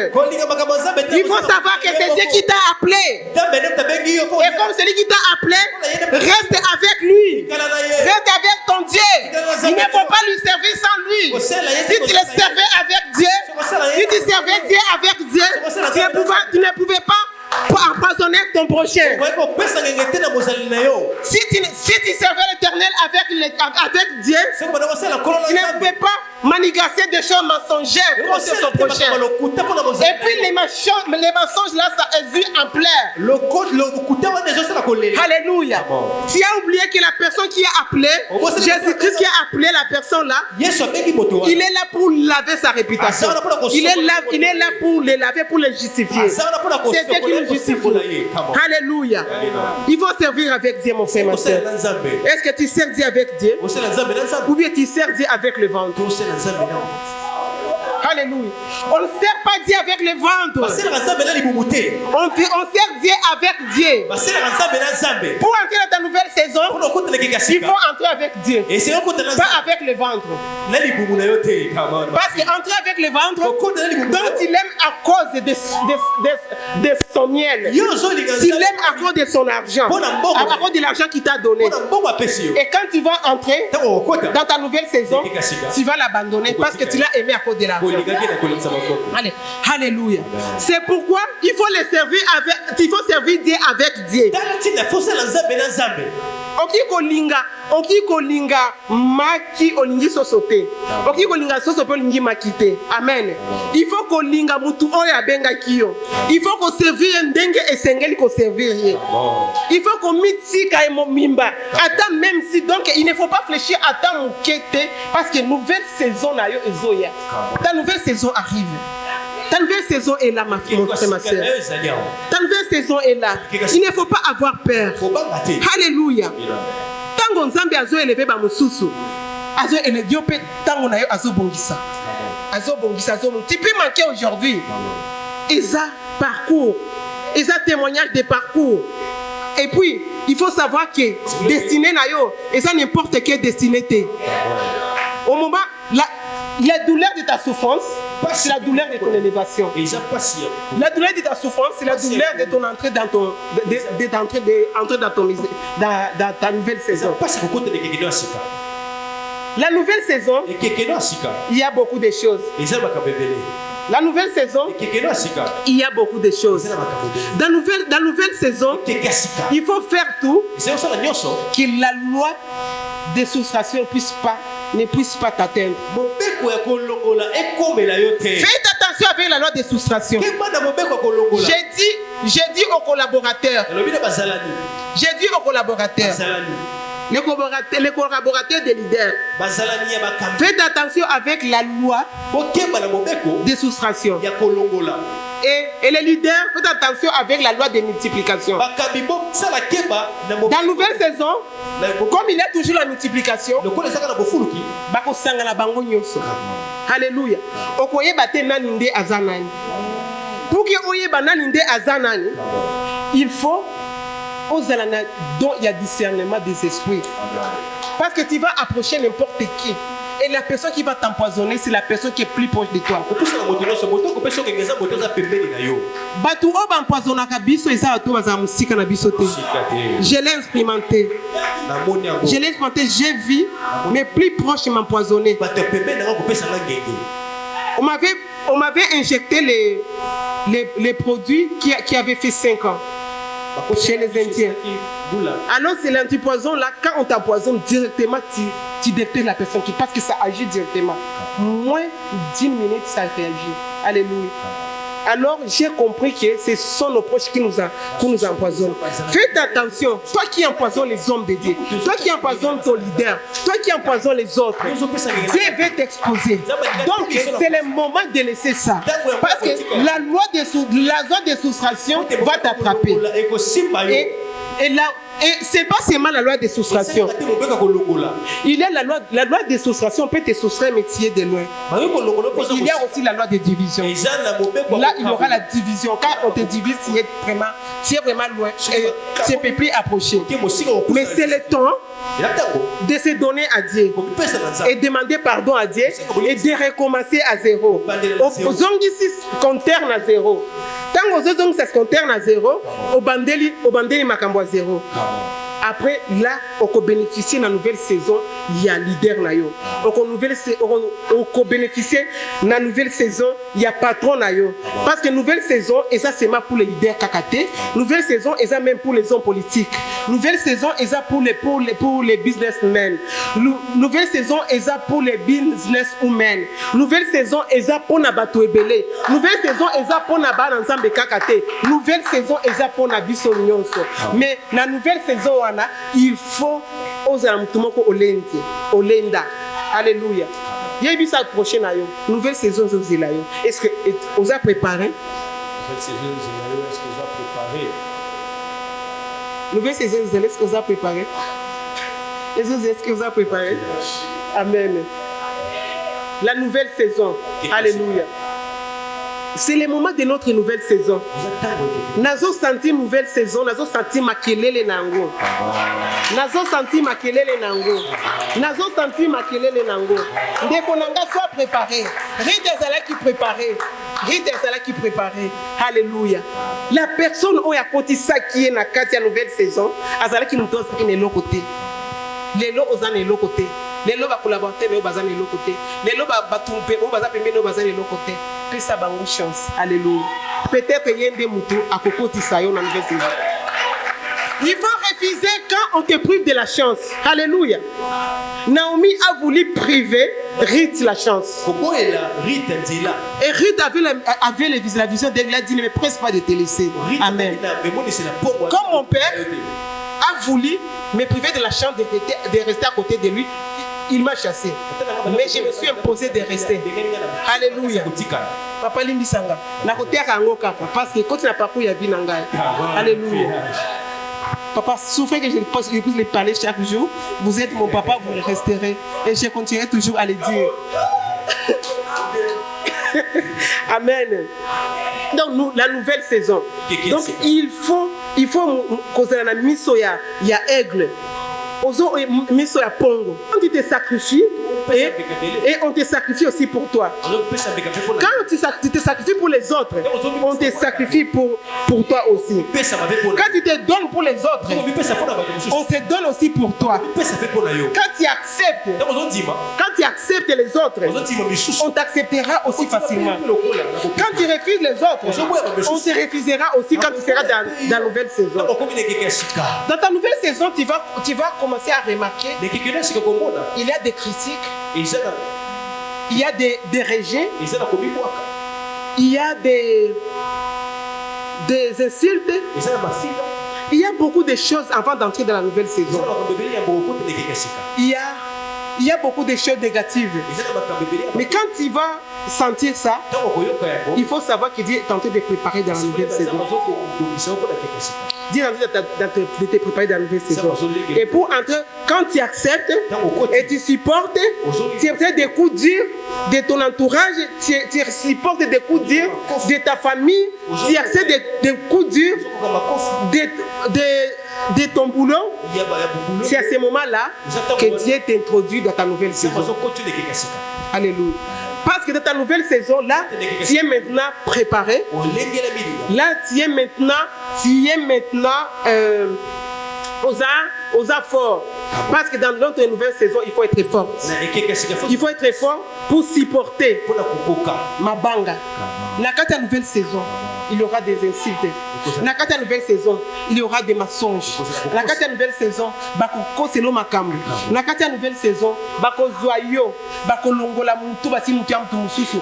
Il faut savoir que c'est Dieu qui t'a appelé. Et comme celui qui t'a appelé, reste avec lui. Reste avec ton Dieu. Il ne faut pas lui servir sans lui. Si tu le servais avec Dieu, si tu servais Dieu avec Dieu, tu ne pouvais pas empoisonner ton prochain. Si tu servais l'Éternel avec Dieu, tu ne pouvais pas manigancer des choses mensongères contre son prochain. Et puis les mensonges là, ça existe en plein. Alléluia. Tu as oublié que la personne qui a appelé, Jésus-Christ qui a appelé la personne là, il est là pour laver sa réputation. Il est là pour le laver, pour le justifier. C'est Dieu qui nous justifie. Alléluia. Il faut servir avec Dieu, mon frère, ma soeur. Est-ce que tu sers Dieu avec Dieu? Ou bien tu sers Dieu avec le ventre? Alléluia. On ne sert pas Dieu avec le ventre. On sert Dieu avec Dieu. Pour entrer dans ta nouvelle saison, il faut entrer avec Dieu. Pas avec le ventre. Parce qu'entrer avec le ventre, dont il aime à cause de son miel. Il aime à cause de son argent. À cause de l'argent qu'il t'a donné. Et quand tu vas entrer dans ta nouvelle saison, tu vas l'abandonner parce que tu l'as aimé à cause de l'argent. Allez. Alléluia. C'est pourquoi il faut servir Dieu avec Dieu. Oki kolinga maki olingi sosote. Oki kolinga sosope olingi makite. Amen. Il faut kolinga mutu oya benga kiyo. Il faut ko servir ndenge esengeli ko servir. Il faut ko mitika emo mimba. Attends, même si donc il ne faut pas fléchir à ta moukete parce que nouvelle saison na yo ezoya. Ta nouvelle saison arrive. Ta nouvelle saison est là, mon frère, ma soeur. Ta nouvelle saison est là. Il ne faut pas avoir peur. Alléluia. Tango nzambe azo élevé ba mususu. Azo élevé pe tango na yo azo bongisa. Azo bongisa azo. Tu peux manquer aujourd'hui. Eza parcours. Eza témoignage de parcours. Et puis, il faut savoir que destinée na yo, eza n'importe quelle destinée. Au moment la douleur de ta souffrance, c'est la douleur de ton élévation. La douleur de ta souffrance, c'est la douleur de ton entrée dans ta nouvelle saison. La nouvelle saison, il y a beaucoup de choses. La nouvelle saison, il y a beaucoup de choses. Dans la nouvelle saison, il faut faire tout que la loi de soustraction ne puisse pas t'atteindre. Faites attention avec la loi de soustraction. J'ai dit aux collaborateurs. Les collaborateurs des leaders. Faites attention avec la loi de soustraction. Et les leaders, faites attention avec la loi de multiplication. Dans la nouvelle saison, comme il y a toujours la multiplication, alléluia. Pour que il faut dont il y a discernement des esprits. Parce que tu vas approcher n'importe qui. Et la personne qui va t'empoisonner, c'est la personne qui est plus proche de toi. Je l'ai expérimenté. J'ai vu mes plus proches m'empoisonner. On m'avait injecté les produits qui avaient fait 5 ans. Chez les Indiens. Alors c'est l'antipoison là, quand on t'empoisonne directement, tu détectes la personne qui, parce que ça agit directement. Moins d'1 minute, ça réagit. Alléluia. Alors j'ai compris que ce sont nos proches qui nous empoisonnent. Faites attention, toi qui empoisonnes les hommes de Dieu, toi qui empoisonnes ton leader, toi qui empoisonnes les autres, Dieu va t'exposer. Donc c'est le moment de laisser ça. Parce que la loi de soustraction va t'attraper. Et c'est pas seulement la loi de soustraction. Il y a la loi de soustraction, on peut te soustraire mais tu es de loin. Il y a aussi la loi de division. Là, il y aura la division. Quand on te divise, tu es vraiment loin. Et tu ne peux plus approcher. Mais c'est le temps de se donner à Dieu et demander pardon à Dieu et de recommencer à zéro. Aux ici compteurs à zéro. Tant aux autres ça se compteurs à zéro, au bandeli makambo à zéro. Après, là, on peut bénéficier de la nouvelle saison, il y a leader. On peut bénéficier de la nouvelle saison, il y a patron. Parce que nouvelle saison, et ça c'est même pour les leaders KKT, nouvelle saison, et ça même pour les hommes politiques. Nouvelle saison, et ça pour les businessmen. Nouvelle saison, et ça pour les businesswomen. Nouvelle saison, et ça pour Nabato Ebele. Nouvelle saison, et ça pour Nabat ensemble KKT. Nouvelle saison, et ça pour Nabiso Nyonso. Mais la nouvelle saison, il faut oser olenda. Alléluia. Il y a eu ça prochaine nouvelle saison. Est-ce que vous avez préparé? Nouvelle saison, est-ce que vous avez préparé? Est-ce que vous avez préparé? Amen. La nouvelle saison. Alléluia. C'est le moment de notre nouvelle saison. Nazo senti nouvelle saison, nazo senti makelele nango. Nazo senti makelele nango. Nazo senti makelele nango. Ndeko nanga soit préparé. Rite ezala qui préparé. Rite ezala qui préparé. Alléluia. La personne où ya kotisa qui est na kati ya nouvelle saison, azala qui nous donne une l'autre côté. Les lots aux années l'autre côté. Les lots va collaborer mais au bazan de l'autre côté. Les lots va tromper au bazan pembe au bazan de l'autre côté. Puis ça va une chance. Alléluia. Peut-être qu'il y a des moutons à côté de ça dans nouvelle saison. Il faut refuser quand on te prive de la chance. Alléluia. Naomi a voulu priver Ruth la chance. Et Ruth avait la vision d'elle. Il a dit ne me presse pas de te laisser. Amen. Comme mon père a voulu me priver de la chance de rester à côté de lui, il m'a chassé. Mais je me suis imposé de rester. Alléluia. Papa Limbisanga. Parce que quand tu n'as pas pu y avoir, alléluia. Papa, souffrez que je puisse les parler chaque jour. Vous êtes mon papa, vous le resterez. Et je continuerai toujours à le dire. Amen. Donc, nous, la nouvelle saison. Donc, il faut causer la miso ya aigle. Ozo miso ya pongo. Quand tu te sacrifies, et on te sacrifie aussi pour toi. Quand tu te sacrifies pour les autres, on te sacrifie pour toi aussi. Quand tu te donnes pour les autres, on te donne aussi pour toi. Quand tu acceptes les autres, on t'acceptera aussi facilement. Quand tu refuses les autres, on te refusera aussi quand tu seras dans la nouvelle saison. Dans ta nouvelle saison, tu vas commencer à remarquer il y a des critiques, il y a des rejets, il y a des insultes, il y a beaucoup de choses avant d'entrer dans la nouvelle saison. Il y a beaucoup de choses négatives. Mais quand tu vas sentir ça, il faut savoir qu'il dit tenter de préparer dans la nouvelle saison. Dis de te préparer dans la nouvelle saison. Et pour entrer, quand tu acceptes et tu supportes, tu acceptes des coups durs de ton entourage, tu supportes des coups durs de ta famille, tu acceptes des coups durs de ton boulot. C'est à ce moment-là que Dieu t'introduit dans ta nouvelle saison. Alléluia. Parce que dans ta nouvelle saison, là, tu es maintenant préparé. Là, tu es maintenant aux efforts. Parce que dans notre nouvelle saison, il faut être fort. Il faut être fort pour supporter ma banga. Dans ta nouvelle saison, il y aura des insultes. Dans ta nouvelle saison, il y aura des mensonges. Dans ta nouvelle saison, bako selo makambu. Dans ta nouvelle saison, bako zoyo, bako longola mutu basi mutu ya mutu mususu.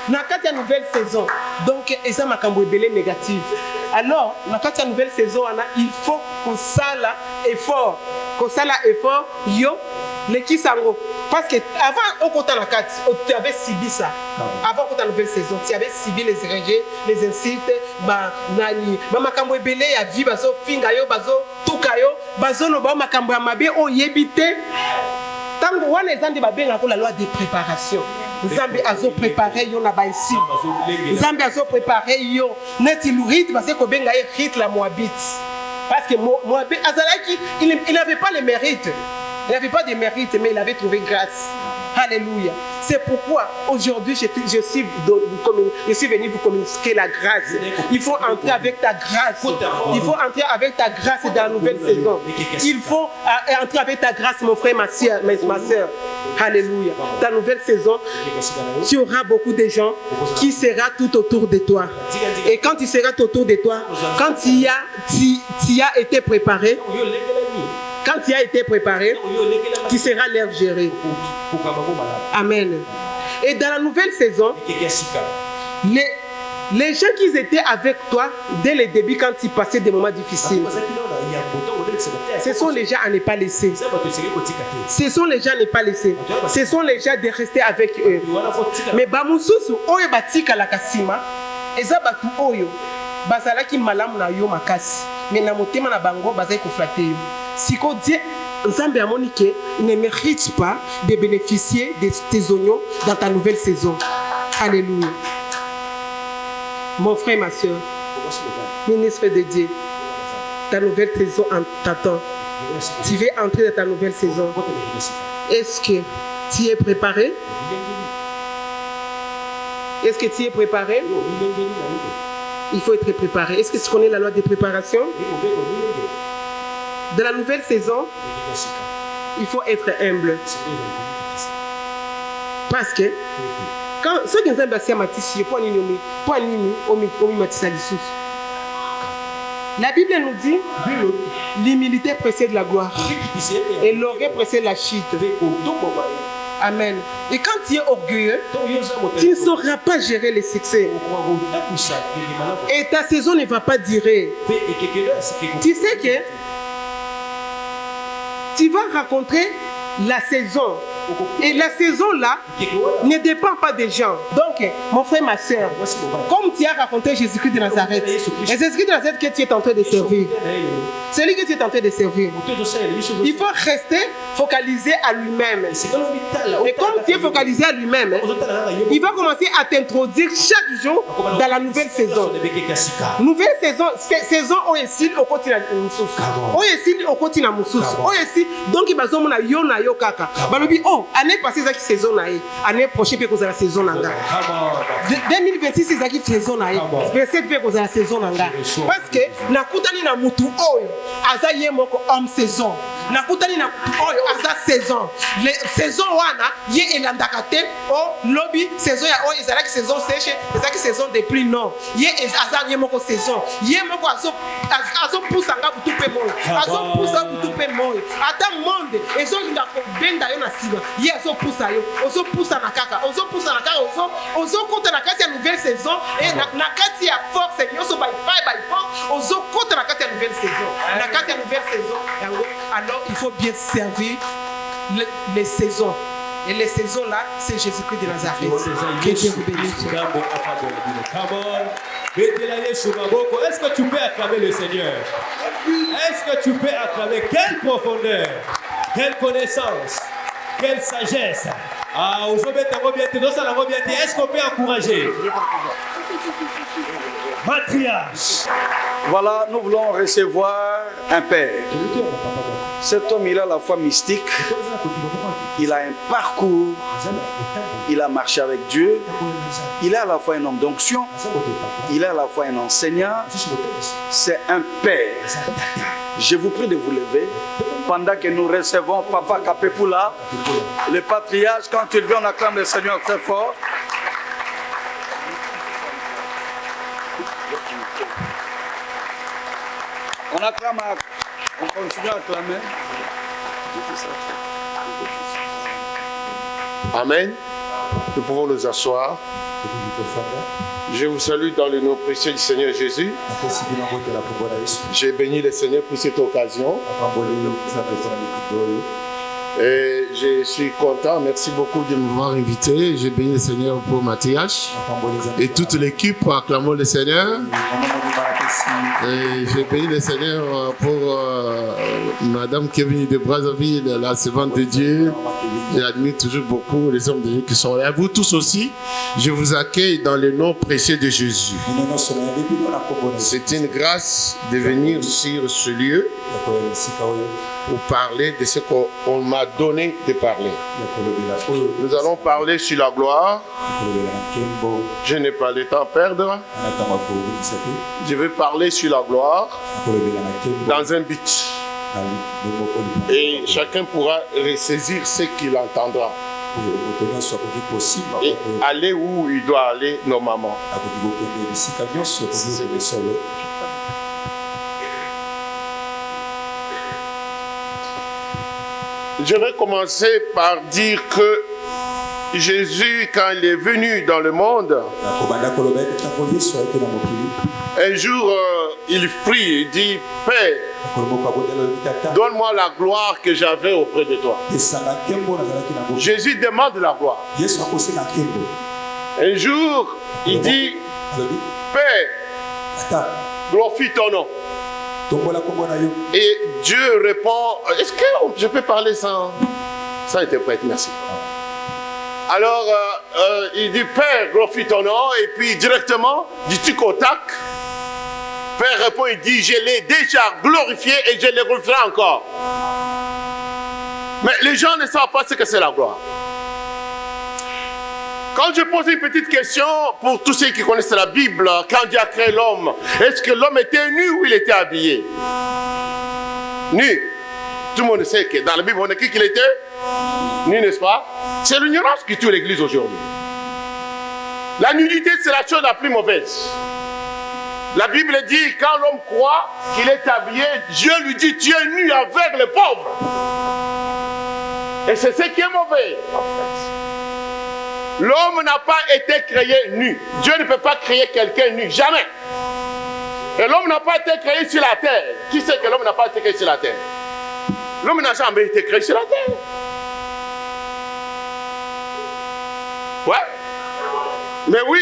Dans la nouvelle saison, donc, et ça m'a cambré négative. Alors, dans la nouvelle saison, il faut qu'on s'aille effort. Yo, les kisango. Parce que avant, au côté de la carte, tu avais subi ça. Avant, au côté de la nouvelle saison, tu avais subi les rejets, les insultes, nani. Ma cambré belé, ya vie, bazo, fingayo, bazo, tukayo, bazo, no, ma cambré mabe, o yebite. Tango, on est dans la loi de préparation. Zambi azo préparé yo na ba ici. Zambi azo préparé yo neti lurit parce que benga écrit la Moabite. Parce que Moabite Azalaki il n'avait pas le mérite. Il n'avait pas de mérite mais il avait trouvé grâce. Alléluia. C'est pourquoi aujourd'hui je suis venu vous communiquer la grâce. Il faut entrer avec ta grâce. Il faut entrer avec ta grâce dans la nouvelle saison. Il faut entrer avec ta grâce, mon frère, ma soeur. Alléluia. Ta nouvelle saison, tu auras beaucoup de gens qui seront tout autour de toi. Et quand tu seras tout autour de toi, quand tu as été préparé, tu seras leur gérer. Amen. Et dans la nouvelle saison, les gens qui étaient avec toi dès le début quand tu passais des moments difficiles, ce sont les gens à ne pas laisser. Ce sont les gens à ne pas laisser. Ce sont les gens de rester avec eux. Mais bamususu oyo batika la kasima eza batu oyo bazalaki malamu na yo makasi. Mais na motema na bango bazai ko flatter yo. Siko Dieu Nzambe amoni que ne mérite pas de bénéficier de tes oignons dans ta nouvelle saison. Alléluia. Mon frère, ma soeur, ministre de Dieu, ta nouvelle saison t'attend. Tu veux entrer dans ta nouvelle saison. Est-ce que tu es préparé? Est-ce que tu es préparé? Il faut être préparé. Est-ce que tu connais la loi de préparation? De la nouvelle saison, il faut être humble. Parce que quand ceux qui nous aiment matissé, la Bible nous dit l'humilité précède la gloire et l'orgueil précède la chute. Amen. Et quand tu es orgueilleux, tu ne sauras pas gérer les succès. Et ta saison ne va pas durer. Tu sais que tu vas rencontrer la saison. Et la saison là ne dépend pas des gens. Donc, mon frère, ma soeur, comme tu as raconté Jésus-Christ de Nazareth, et Jésus-Christ de Nazareth que tu es en train de servir, celui que tu es en train de servir, il faut rester focalisé à lui-même. Et comme tu es focalisé à lui-même, il va commencer à t'introduire chaque jour dans la nouvelle saison. Nouvelle saison, saison où est-il au quotidien où est-il au quotidien donc il va se dire yona yokaka. Oh, année passée, c'est la saison. Année prochaine, c'est la saison. 2026, c'est la saison. Verset, c'est la saison. Parce que, nakutani na mutu oyo, aza ye moko homme saison. Nakutani na mutu oyo, aza saison. Saison wana, ye elandakate, o lobby, saison ya oyo, ezalaki saison sèche, ezalaki saison de pluie non. Ye aza ye moko saison. Ye moko azo poussa nga butu pe moyo. Azo poussa butu pe moyo. Ata monde, ezo linga ko benda yo na siba. Ye azo poussa yo, ozo poussa na kaka, ozo kota na kati ya nouvelle saison et na kati ya force nyoso by force, ozo kota na kati ya nouvelle saison. Na kati ya nouvelle saison, alors il faut bien servir les saisons. Et les saisons là, c'est Jésus-Christ de Nazareth. Que Dieu vous bénisse. Est-ce que tu peux acclamer le Seigneur? Est-ce que tu peux acclamer? Quelle profondeur, quelle connaissance, quelle sagesse. Ah, est-ce qu'on peut encourager? Matriarche. Voilà, nous voulons recevoir un père. Cet homme, il a la foi mystique. Il a un parcours. Il a marché avec Dieu. Il est à la fois un homme d'onction. Il est à la fois un enseignant. C'est un père. Je vous prie de vous lever pendant que nous recevons Papa Kapepula, le patriarche. Quand il vient, on acclame le Seigneur très fort. On acclame, on continue à acclamer. Amen. Nous pouvons nous asseoir. Je vous salue dans le nom précieux du Seigneur Jésus. J'ai béni le Seigneur pour cette occasion. Et je suis content, merci beaucoup de m'avoir invité. J'ai béni le Seigneur pour Mathias et toute l'équipe. Acclamons le Seigneur. Et j'ai béni le Seigneur pour Madame qui est venue de Brazzaville, la servante de Dieu. J'admire toujours beaucoup les hommes de Dieu qui sont là. Et vous tous aussi, je vous accueille dans le nom précieux de Jésus. C'est une grâce de venir sur ce lieu pour parler de ce qu'on m'a donné de parler. Nous allons parler sur la gloire. Je n'ai pas le temps à perdre. Je vais parler sur la gloire dans un but. Et chacun pourra ressaisir ce qu'il entendra. Et aller où il doit aller normalement. Je vais commencer par dire que Jésus, quand il est venu dans le monde, un jour, il prie et dit, Père, donne-moi la gloire que j'avais auprès de toi. Jésus demande la gloire. Un jour, il dit, Père, glorifie ton nom. Et Dieu répond, est-ce que je peux parler sans interprète? Merci. Alors, il dit, Père, glorifie ton nom, et puis directement, du tic au tac, Père répond, il dit, je l'ai déjà glorifié et je le glorifierai encore. Mais les gens ne savent pas ce que c'est la gloire. Quand je pose une petite question pour tous ceux qui connaissent la Bible, quand Dieu a créé l'homme, est-ce que l'homme était nu ou il était habillé? Nu. Tout le monde sait que dans la Bible, on écrit qu'il était nu, n'est-ce pas? C'est l'ignorance qui tue l'Église aujourd'hui. La nudité, c'est la chose la plus mauvaise. La Bible dit, quand l'homme croit qu'il est habillé, Dieu lui dit, tu es nu avec les pauvres. Et c'est ce qui est mauvais. L'homme n'a pas été créé nu. Dieu ne peut pas créer quelqu'un nu, jamais. Et l'homme n'a pas été créé sur la terre. Qui sait que l'homme n'a pas été créé sur la terre? L'homme n'a jamais été créé sur la terre. Ouais. Mais oui,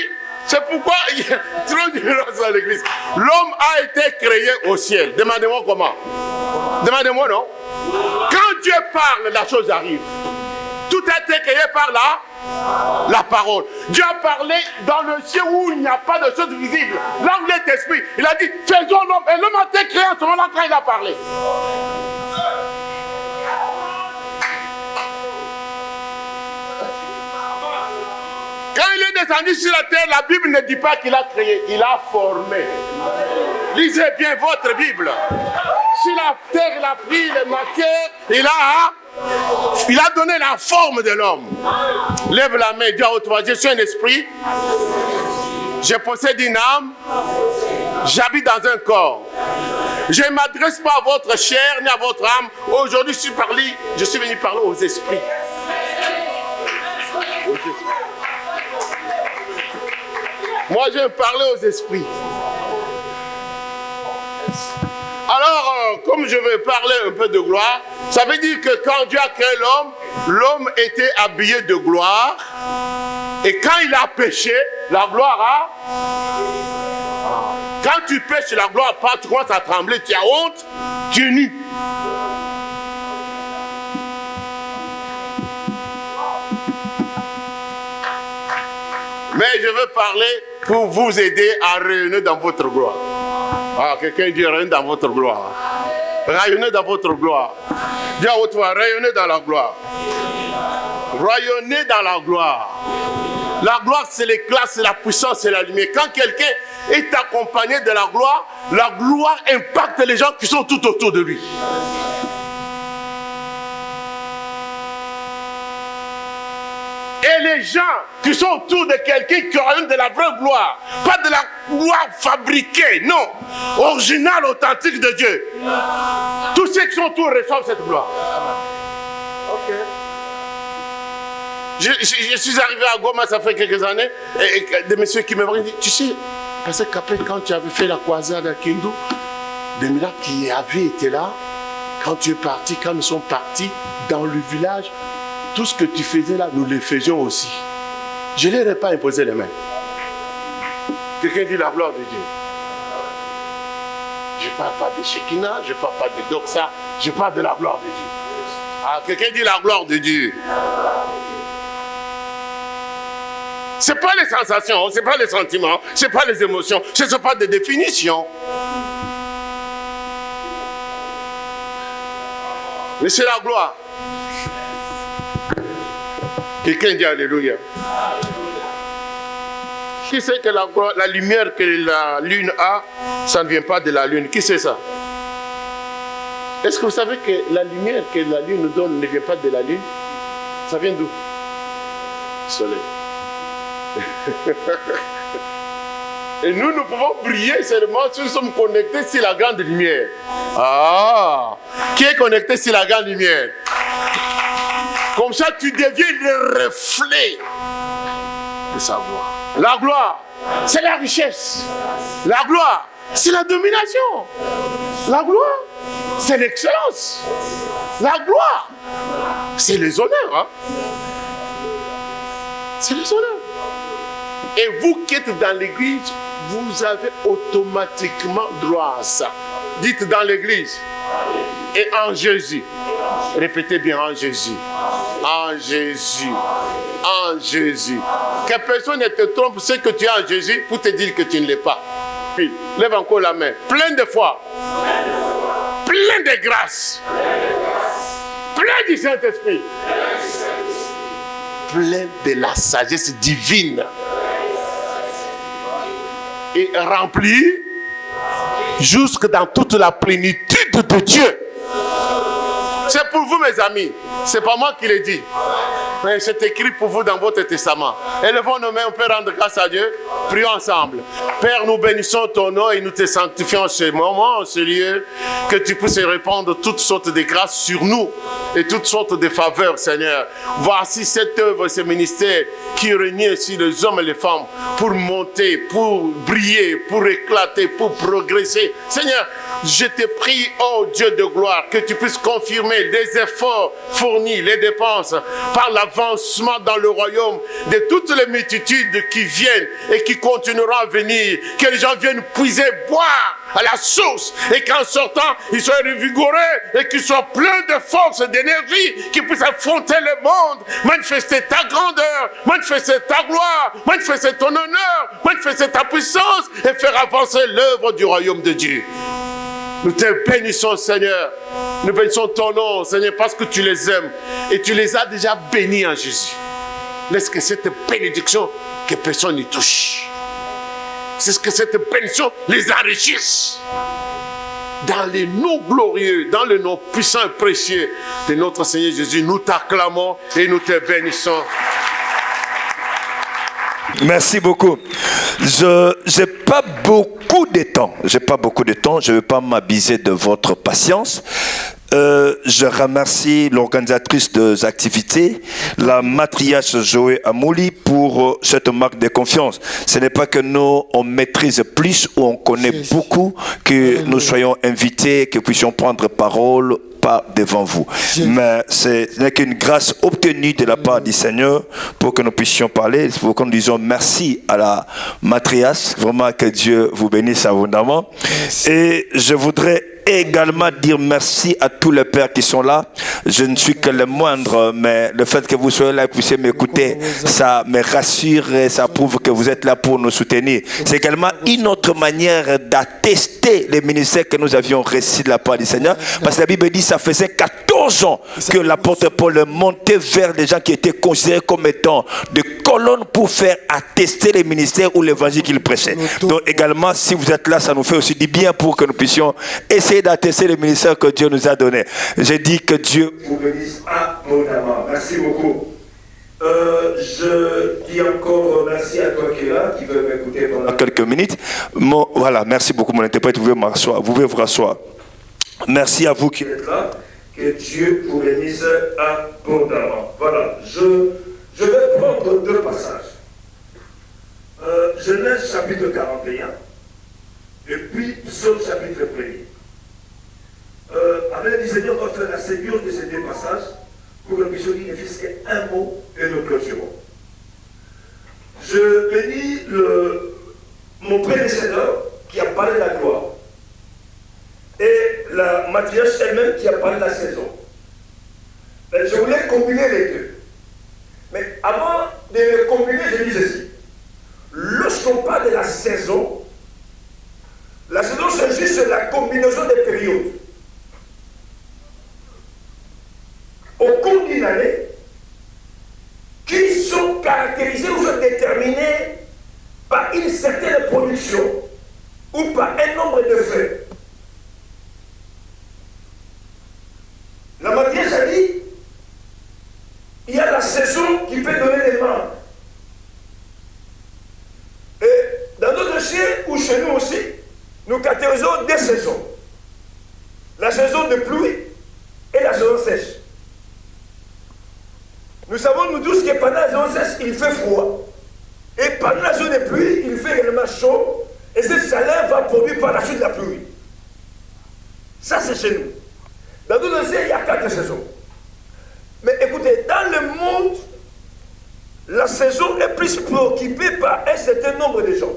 c'est pourquoi il y a trop d'ignorance dans l'église. L'homme a été créé au ciel. Demandez-moi comment. Demandez-moi non. Quand Dieu parle, la chose arrive. Tout a été créé par la parole. Dieu a parlé dans le ciel où il n'y a pas de choses visibles. Là où il est esprit, il a dit, faisons l'homme. Et l'homme a été créé en ce moment-là quand il a parlé. Quand il est descendu sur la terre, la Bible ne dit pas qu'il a créé, il a formé. Lisez bien votre Bible. Sur la terre, il a pris les matières, il a donné la forme de l'homme. Lève la main, dis à haute voix, je suis un esprit, je possède une âme, j'habite dans un corps. Je ne m'adresse pas à votre chair ni à votre âme. Aujourd'hui, je suis venu parler aux esprits. Moi, je vais parler aux esprits. Alors, comme je vais parler un peu de gloire, ça veut dire que quand Dieu a créé l'homme, l'homme était habillé de gloire. Et quand il a péché, la gloire a... Quand tu pêches, la gloire part, tu commences à trembler, tu as honte, tu es nu. Mais je veux parler pour vous aider à rayonner dans votre gloire. Ah, quelqu'un dit rayonner dans votre gloire. Rayonner dans votre gloire. Dis à haute voix, rayonner dans la gloire. Rayonner dans la gloire. La gloire, c'est l'éclat, c'est la puissance, c'est la lumière. Quand quelqu'un est accompagné de la gloire impacte les gens qui sont tout autour de lui. Et les gens qui sont autour de quelqu'un qui rayonnent de la vraie gloire, pas de la gloire fabriquée, non, originale, authentique de Dieu. Tous ceux qui sont autour reçoivent cette gloire. Ok. Je suis arrivé à Goma, ça fait quelques années, et des messieurs qui me voient disent, tu sais, parce qu'après quand tu avais fait la croisade à Kindu, des miracles qui avaient été là, quand tu es parti, quand nous sommes partis dans le village, tout ce que tu faisais là, nous le faisions aussi. Je ne leur ai pas imposé les mains. Quelqu'un dit la gloire de Dieu. Je ne parle pas de Shekinah, je ne parle pas de Doxa, je parle de la gloire de Dieu. Ah, quelqu'un dit la gloire de Dieu. Ce n'est pas les sensations, ce n'est pas les sentiments, ce n'est pas les émotions, ce ne sont pas des définitions. Mais c'est la gloire. Quelqu'un dit Alléluia. Qui sait que la lumière que la lune a, ça ne vient pas de la lune? Qui sait ça? Est-ce que vous savez que la lumière que la lune nous donne ne vient pas de la lune? Ça vient d'où? Du soleil. Et nous pouvons briller seulement si nous sommes connectés sur la grande lumière. Ah! Qui est connecté sur la grande lumière? Comme ça, tu deviens le reflet de sa gloire. La gloire, c'est la richesse. La gloire, c'est la domination. La gloire, c'est l'excellence. La gloire, c'est les honneurs. Hein? C'est les honneurs. Et vous qui êtes dans l'église, vous avez automatiquement droit à ça. Dites dans l'église. Et en Jésus. Répétez bien, en Jésus. En Jésus. En Jésus. Que personne ne te trompe, c'est que tu es en Jésus pour te dire que tu ne l'es pas. Puis, lève encore la main. Plein de foi. Plein de grâce. Plein du Saint-Esprit. Plein de la sagesse divine. Et rempli jusque dans toute la plénitude de Dieu. C'est pour vous, mes amis. C'est pas moi qui l'ai dit. Mais c'est écrit pour vous dans votre testament. Élevons nos mains, on peut rendre grâce à Dieu. Prions ensemble. Père, nous bénissons ton nom et nous te sanctifions en ce moment, en ce lieu, que tu puisses répandre toutes sortes de grâces sur nous et toutes sortes de faveurs, Seigneur. Voici cette œuvre, ce ministère qui réunit ici les hommes et les femmes pour monter, pour briller, pour éclater, pour progresser. Seigneur, je te prie, oh Dieu de gloire, que tu puisses confirmer les efforts fournis, les dépenses, par l'avancement dans le royaume de toutes les multitudes qui viennent et qui continueront à venir. Que les gens viennent puiser, boire à la source et qu'en sortant, ils soient revigorés et qu'ils soient pleins de force et d'énergie, qu'ils puissent affronter le monde, manifester ta grandeur, manifester ta gloire, manifester ton honneur, manifester ta puissance et faire avancer l'œuvre du royaume de Dieu. Nous te bénissons, Seigneur. Nous bénissons ton nom, Seigneur, parce que tu les aimes. Et tu les as déjà bénis en Jésus. Laisse que cette bénédiction, que personne n'y touche. C'est ce que cette bénédiction les enrichisse. Dans les noms glorieux, dans le nom puissant et précieux de notre Seigneur Jésus, nous t'acclamons et nous te bénissons. Merci beaucoup. Je n'ai pas beaucoup de temps. Je ne vais pas m'abuser de votre patience. Je remercie l'organisatrice des activités, la matriarche Joé Amouli, pour cette marque de confiance. Ce n'est pas que nous, on maîtrise plus ou on connaît beaucoup, que nous soyons invités, que nous puissions prendre parole, pas devant vous. Mais ce n'est qu'une grâce obtenue de la part du Seigneur pour que nous puissions parler. C'est pourquoi nous disons merci à la matriarche. Vraiment que Dieu vous bénisse abondamment. Et je voudrais également dire merci à tous les pères qui sont là. Je ne suis que le moindre, mais le fait que vous soyez là et que vous puissiez m'écouter, ça me rassure et ça prouve que vous êtes là pour nous soutenir. C'est également une autre manière d'attester les ministères que nous avions reçus de la part du Seigneur, parce que la Bible dit que ça faisait 14 ans que l'apôtre Paul montait vers les gens qui étaient considérés comme étant des colonnes pour faire attester les ministères ou l'évangile qu'il prêchait. Donc également, si vous êtes là, ça nous fait aussi du bien pour que nous puissions essayer d'attester les ministères que Dieu nous a donnés. J'ai dit que Dieu vous bénisse abondamment. Merci beaucoup. Je dis encore merci à toi qui es là, qui veut m'écouter pendant quelques minutes. Voilà, merci beaucoup mon interprète, vous pouvez vous rasseoir. Merci à vous qui êtes là, que Dieu vous bénisse abondamment. Voilà, je vais prendre deux passages. Genèse chapitre 41 et puis Psaume chapitre 1er. Avec le Seigneur, on va faire la sécurité de ces deux passages pour que nous puissions dire ne fût-ce qu'un mot et nous clôturons. Je bénis mon prédécesseur qui a parlé de la gloire et la matriarche elle-même qui a parlé de la saison. Mais je voulais combiner les deux. Mais avant de les combiner, je dis ceci. Lorsqu'on parle de la saison c'est juste la combinaison des périodes. Au cours d'une année, qui sont caractérisées ou sont déterminées par une certaine production ou par un nombre de faits. La matriarche a dit, il y a la saison qui peut donner des membres. Et dans notre dossier, ou chez nous aussi, nous catégorisons deux saisons. La saison de pluie et la saison sèche. Nous savons, nous tous, que pendant la saison sèche, il fait froid. Et pendant la saison de pluie, il fait également chaud. Et cette chaleur va produire par la suite de la pluie. Ça, c'est chez nous. Dans notre dossier, il y a 4 saisons. Mais écoutez, dans le monde, la saison est plus préoccupée par un certain nombre de gens.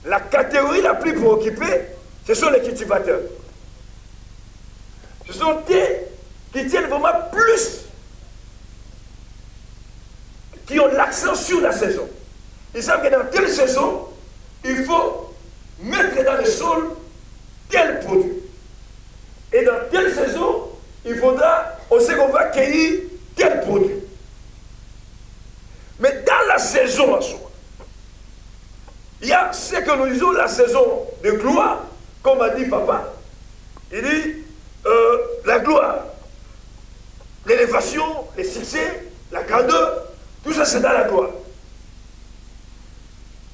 La catégorie la plus préoccupée, Ce sont les cultivateurs. Ce sont eux qui tiennent vraiment plus, qui ont l'accent sur la saison. Ils savent que dans telle saison, il faut mettre dans le sol tel produit. Et dans telle saison, il faudra, on sait qu'on va cueillir tel produit. Mais dans la saison en soi, il y a ce que nous disons la saison de gloire, comme a dit papa. Il dit la gloire, l'élévation, le succès, la grandeur, tout ça c'est dans la gloire.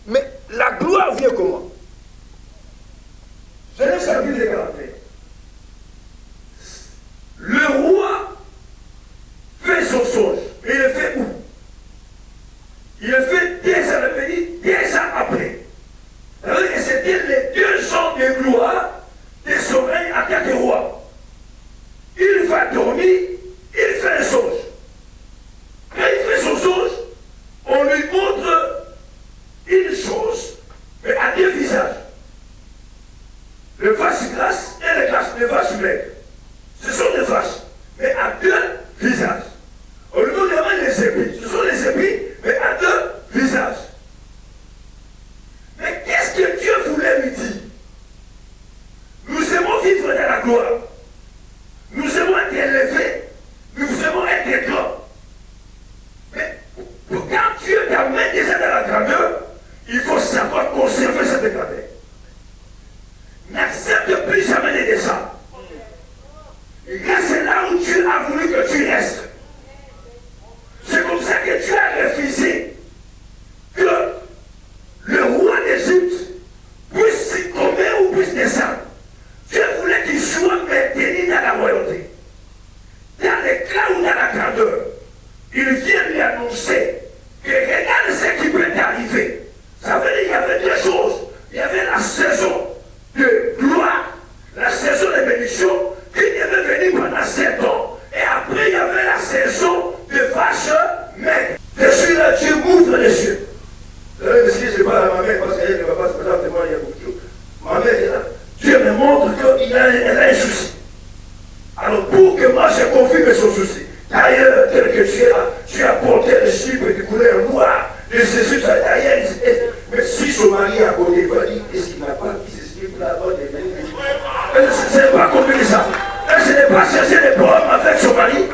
Mais la gloire vient comment? Genèse chapitre 41. Le roi fait son songe. Et il le fait où? Il le fait des ans après, des ans après. Et c'était les 2 ans de gloire de son règne en tant que roi. Il va dormir, il fait un songe. Quand il fait son songe, on lui montre une chose, mais à 2 visages. Le vache grasse et le vache maigre. Ce sont des vaches, mais à 2 visages. On lui montre les épis. Ce sont les épis, mais à 2 visages. Mais qu'est-ce que Dieu voulait lui dire? Nous aimons vivre dans la gloire. Nous aimons être élevés. Nous aimons être grands. Mais quand Dieu t'amène déjà dans la grandeur, il faut savoir conserver cette grandeur. N'accepte plus jamais les descends. Reste là où Dieu a voulu que tu restes. C'est comme ça que Dieu a refusé que le roi d'Égypte puisse s'y tomber ou puisse descendre. Dieu voulait qu'il soit maintenu dans la royauté. Dans les cas où dans la grandeur, il vient lui annoncer que regarde ce qui peut t'arriver. Ça veut dire qu'il y avait 2 choses. Il y avait la saison de gloire, la saison de bénédiction qui devait venir pendant 7 ans. Et après, il y avait la saison de vache maigre. Je suis là, Dieu m'ouvre les yeux. Je parle à ma mère parce qu'elle ne va pas se présenter, il y a beaucoup de choses. Ma mère est là. Dieu me montre qu'elle a un souci. Alors pour que moi je confirme son souci, d'ailleurs, tel que tu es là, tu as porté les chiffres de couleur noire, les Jésus d'ailleurs, mais si son mari a côté, il va dire, est-ce qu'il n'a pas mis ces chiffres-là? Ce n'est pas compliqué ça. Ce n'est pas chercher des problèmes avec son mari.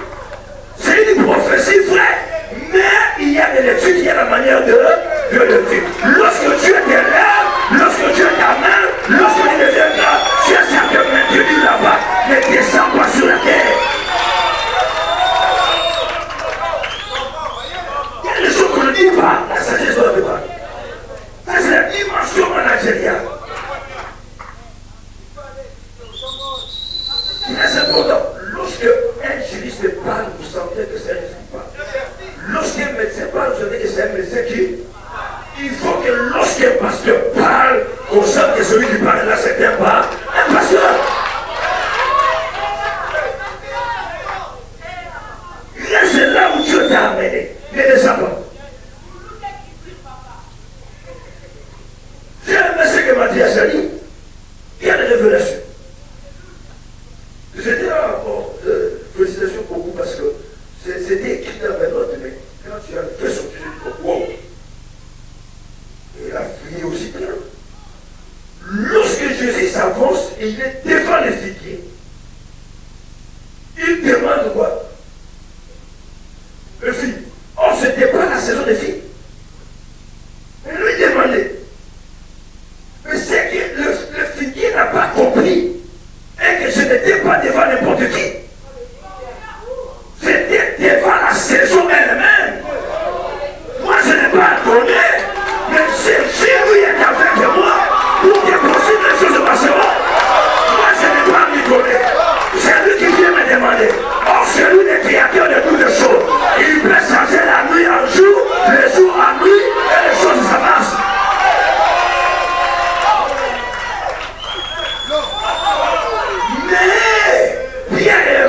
C'est une prophétie vraie, mais il y a des lectures, il y a la manière de le dire. Lorsque Dieu t'élève, lorsque Dieu t'amène, lorsque tu deviendras, tu es certainement maintenu là-bas, ne descends pas sur la terre. Il y a des choses qu'on ne dit pas, la sagesse doit pas. Ça c'est la dimension managériale. Il est important, lorsque un juriste parle, vous sentez que c'est un juriste qui parle. Lorsqu'un médecin parle, vous savez que c'est un médecin qui... Il faut que lorsqu'un pasteur parle, on sente que celui qui parle là, c'est un pasteur. Reste là où Dieu t'a amené. Ne descends pas. J'ai aimé ce que m'a dit Azali. Il y a des révélations. J'étais là, bon, félicitations pour vous parce que c'était écrit dans mes notes, mais quand tu as fait son truc, wow. Et la fille aussi bien. Lorsque Jésus s'avance et il est devant les figuiers, il demande quoi? Le fille. Oh, c'était pas la saison des filles. Il lui demandait. Mais c'est que le figuier n'a pas compris. Et que je n'étais pas devant n'importe qui. J'étais devant la saison elle-même. Moi, je n'ai pas donné. Mais si lui est avec moi, pour que possible les choses passeront. Moi, je n'ai pas m'y donner. C'est lui qui vient me demander. Oh, c'est lui le créateur de toutes les choses. Il peut changer la nuit en jour, les jours en nuit, et les choses s'avancent. Mais, Pierre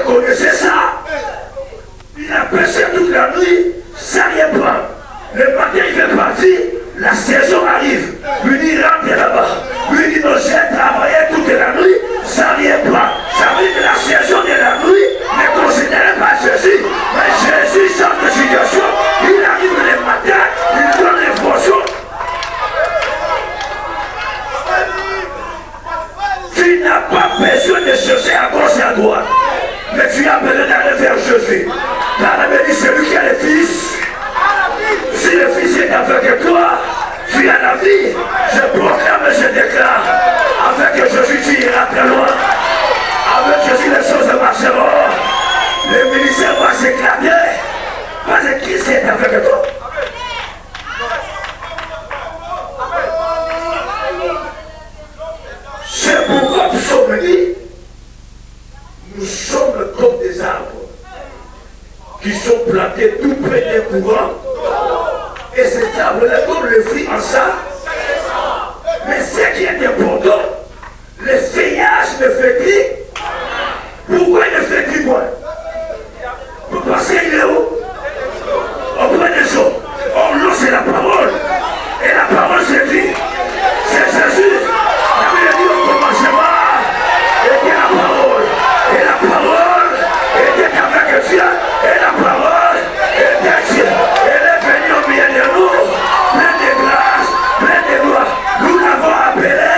de chercher à gauche et à droite. Mais tu as besoin d'aller vers Jésus. Car la Bible dit celui qui a le Fils, si le Fils est avec toi, tu as la vie. Je proclame et je déclare, avec Jésus tu iras très loin. Avec Jésus les choses marcheront. Le ministère va s'éclater. Parce que Christ est avec toi. C'est pourquoi Psaume dit, nous sommes comme des arbres qui sont plantés tout près des courants. Et cet arbre-là donne le fruit en ça. Mais ce qui est important, le feuillage ne fait plus. Pourquoi il ne fait plus point? Parce qu'il est où? Auprès des eaux. Or l'eau c'est la parole. Et la parole c'est vie. C'est Jésus. La Bible dit au commencement était la parole. Et la parole était avec Dieu. Et la parole était Dieu. Elle est venue au milieu de nous. Plein de grâce, plein de gloire. Nous l'avons appelé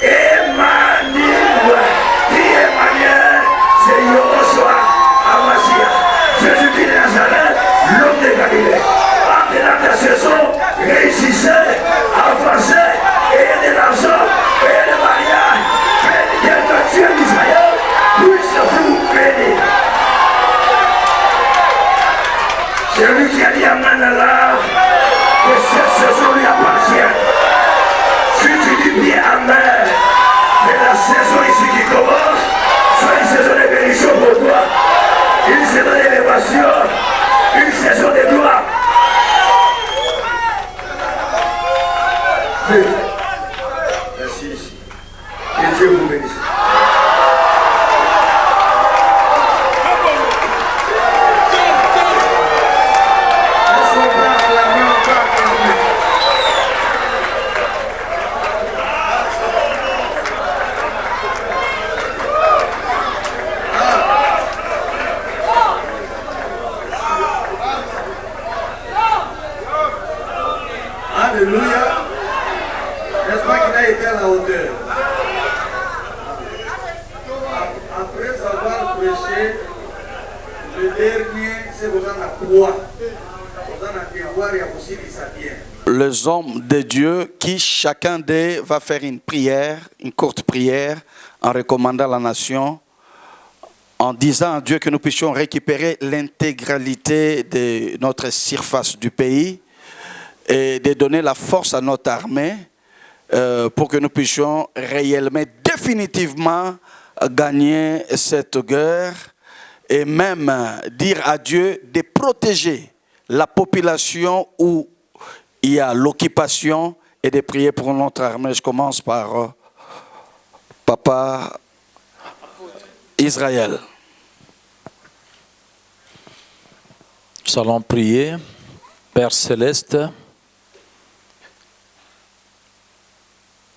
Emmanuel. Qui est Emmanuel? C'est Yoshua Amasia. Jésus-Christ de Nazareth, l'homme de Galilée. Entrez dans ta saison, réussissez, avancez, ayez de l'argent, ayez de mariage, que Dieu d'Israël puisse vous bénir. C'est lui qui a dit à Manala que cette saison lui appartient. Si tu dis bien Amen, que la saison ici qui commence soit une saison de bénédiction pour toi, une saison d'élévation, une saison de gloire. Merci ici. Que Dieu vous bénisse. Alléluia. N'est-ce pas qu'il a été à la hauteur? Après avoir prêché, le dernier, c'est vous en a quoi? Vous en a devoir et aussi qui s'habille. Les hommes de Dieu qui chacun d'eux va faire une prière, une courte prière, en recommandant la nation, en disant à Dieu que nous puissions récupérer l'intégralité de notre surface du pays et de donner la force à notre armée pour que nous puissions réellement, définitivement gagner cette guerre et même dire à Dieu de protéger la population où il y a l'occupation et de prier pour notre armée. Je commence par Papa Israël. Nous allons prier. Père Céleste,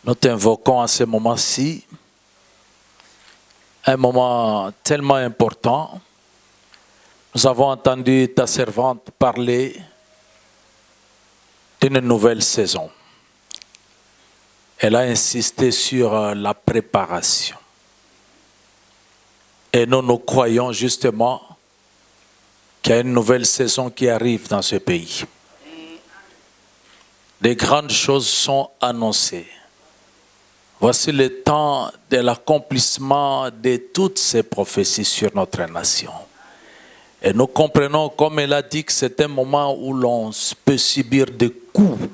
nous t'invoquons à ce moment-ci, un moment tellement important. Nous avons entendu ta servante parler d'une nouvelle saison. Elle a insisté sur la préparation. Et nous croyons justement qu'il y a une nouvelle saison qui arrive dans ce pays. Des grandes choses sont annoncées. Voici le temps de l'accomplissement de toutes ces prophéties sur notre nation. Et nous comprenons, comme elle a dit, que c'est un moment où l'on peut subir des coups.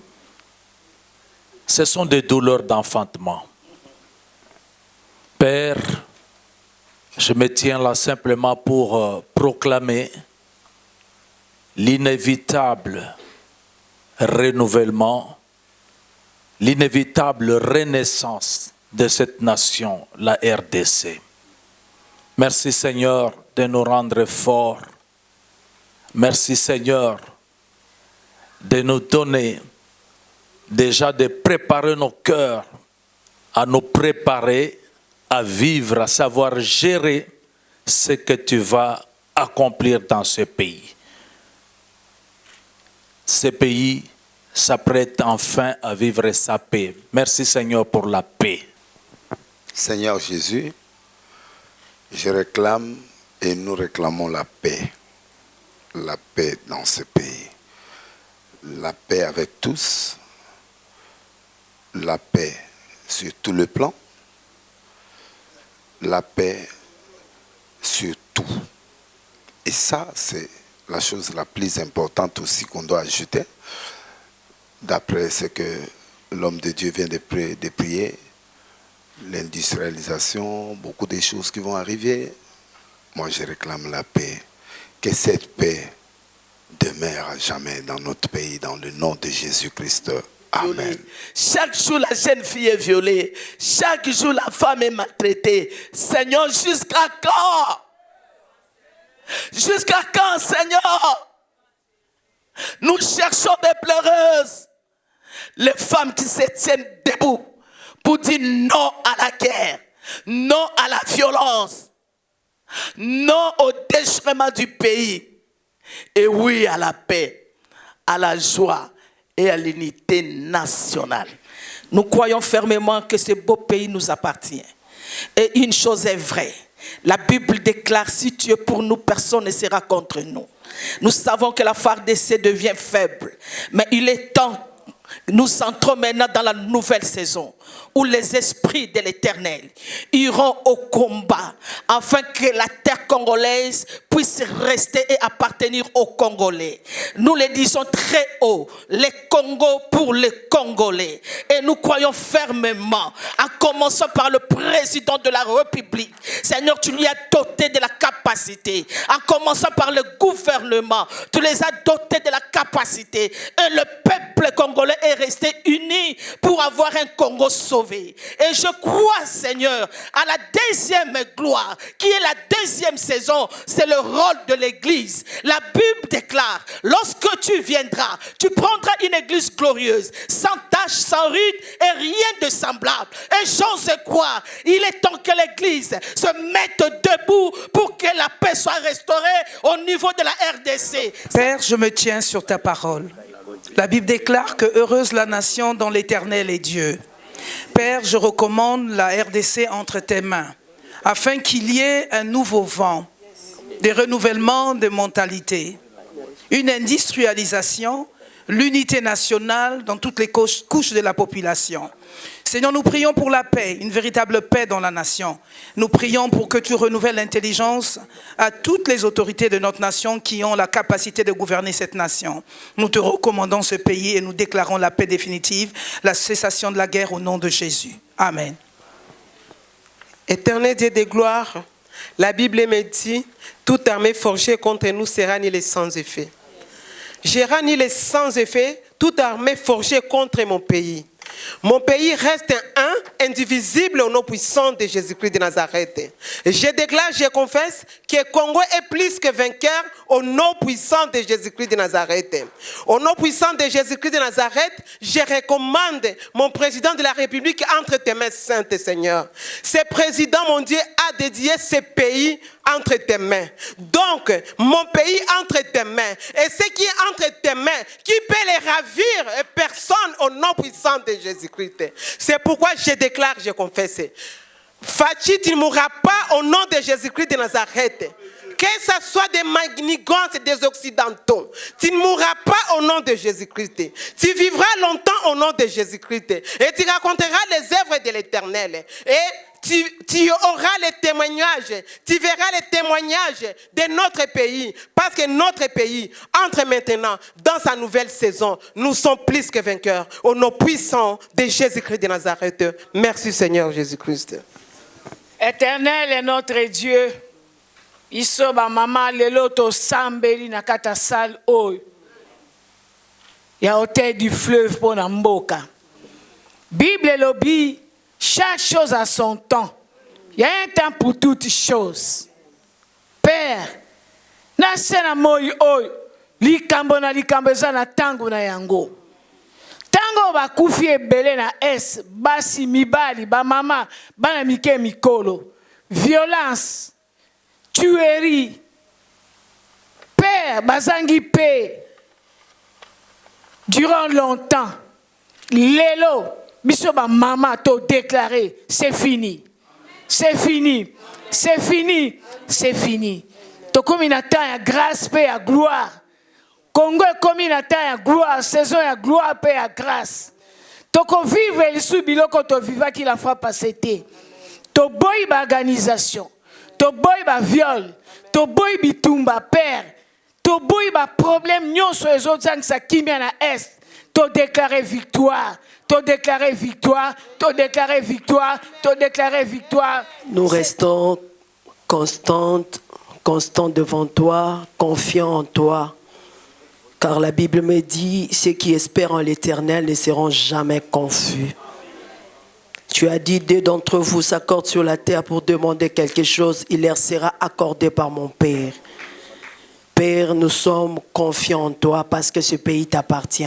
Ce sont des douleurs d'enfantement. Père, je me tiens là simplement pour proclamer l'inévitable renouvellement, l'inévitable renaissance de cette nation, la RDC. Merci Seigneur de nous rendre forts. Merci Seigneur de nous donner déjà de préparer nos cœurs à nous préparer à vivre, à savoir gérer ce que tu vas accomplir dans ce pays. Ce pays s'apprête enfin à vivre sa paix. Merci Seigneur pour la paix. Seigneur Jésus, Je réclame et nous réclamons la paix dans ce pays. La paix avec tous, la paix sur tout le plan, la paix sur tout. Et ça, c'est la chose la plus importante aussi qu'on doit ajouter. D'après ce que l'homme de Dieu vient de prier, l'industrialisation, beaucoup de choses qui vont arriver. Moi, je réclame la paix. Que cette paix demeure à jamais dans notre pays, dans le nom de Jésus-Christ. Amen. Chaque jour, la jeune fille est violée. Chaque jour, la femme est maltraitée. Seigneur, jusqu'à quand? Jusqu'à quand, Seigneur? Nous cherchons des pleureuses. Les femmes qui se tiennent debout pour dire non à la guerre, non à la violence, non au déchirement du pays, et oui à la paix, à la joie et à l'unité nationale. Nous croyons fermement que ce beau pays nous appartient. Et une chose est vraie, la Bible déclare, si tu es pour nous, personne ne sera contre nous. Nous savons que la FARDC devient faible, mais il est temps. Nous entrons maintenant dans la nouvelle saison où les esprits de l'Éternel iront au combat afin que la terre congolaise puisse rester et appartenir aux Congolais. Nous le disons très haut, les Congos pour les Congolais. Et nous croyons fermement, en commençant par le président de la République. Seigneur, tu lui as doté de la capacité. En commençant par le gouvernement, tu les as dotés de la capacité. Et le peuple congolais est resté uni pour avoir un Congo sauvé. Et je crois, Seigneur, à la deuxième gloire, qui est la deuxième saison, c'est le rôle de l'Église. La Bible déclare, lorsque tu viendras, tu prendras une Église glorieuse, sans tache, sans ride et rien de semblable. Et j'ose croire, il est temps que l'Église se mette debout pour que la paix soit restaurée au niveau de la RDC. Père, je me tiens sur ta parole. La Bible déclare que heureuse la nation dont l'Éternel est Dieu. Père, je recommande la RDC entre tes mains, afin qu'il y ait un nouveau vent, des renouvellements de mentalités, une industrialisation, l'unité nationale dans toutes les couches de la population. Seigneur, nous prions pour la paix, une véritable paix dans la nation. Nous prions pour que tu renouvelles l'intelligence à toutes les autorités de notre nation qui ont la capacité de gouverner cette nation. Nous te recommandons ce pays et nous déclarons la paix définitive, la cessation de la guerre au nom de Jésus. Amen. Éternel Dieu de gloire, la Bible me dit, toute armée forgée contre nous sera annihilée sans effet. J'ai annihilé sans effet toute armée forgée contre mon pays. Mon pays reste un, indivisible au nom puissant de Jésus-Christ de Nazareth. Je déclare, je confesse que Congo est plus que vainqueur au nom puissant de Jésus-Christ de Nazareth. Au nom puissant de Jésus-Christ de Nazareth, je recommande mon président de la République entre tes mains saintes, Seigneur. Ce président, mon Dieu, a dédié ce pays entre tes mains. Donc, mon pays entre tes mains. Et ce qui est entre tes mains, qui peut les ravir, personne au nom puissant de Jésus-Christ. C'est pourquoi je déclare, je confesse. Fachi, tu ne mourras pas au nom de Jésus-Christ de Nazareth. Que ce soit des manigances et des occidentaux, tu ne mourras pas au nom de Jésus-Christ. Tu vivras longtemps au nom de Jésus-Christ. Et tu raconteras les œuvres de l'Éternel. Et tu auras les témoignages, tu verras les témoignages de notre pays. Parce que notre pays entre maintenant dans sa nouvelle saison. Nous sommes plus que vainqueurs. Au nom puissant de Jésus-Christ de Nazareth. Merci Seigneur Jésus-Christ. Éternel est notre Dieu. Iso ba mama lelo to sambeli na kata sal oyo. Ya hôtel du fleuve pour na mboka. Bible lobi, chaque chose a son temps. Il y a un temps pour toutes choses. Père, na sena moi oyo, likambo na likambo eza na tango na yango. Tango bakufi ebele na es, basi mibali, ba mama, bana mike mikolo. Violence, tuerie, père, bazangi paix. Durant longtemps, lelo, biso ba mama to déclaré, c'est fini. c'est fini. C'est fini. C'est fini. Tokomi na temps ya grâce pe ya gloire. Congo komi na temps ya gloire, saison ya gloire pe ya grâce. Toko vivre lisu biloko to vivaki la fois passée te. To boy ba organisation, to boy ba viol, to boy bitumba père, to boy ba problème nyonso ezozang sa kimia na est. To déclarer victoire, to déclarer victoire, to déclarer victoire, to déclarer victoire. Nous restons constants devant toi, confiants en toi. Car la Bible me dit, ceux qui espèrent en l'Éternel ne seront jamais confus. Tu as dit, 2 d'entre vous s'accordent sur la terre pour demander quelque chose, il leur sera accordé par mon Père. Père, nous sommes confiants en toi parce que ce pays t'appartient.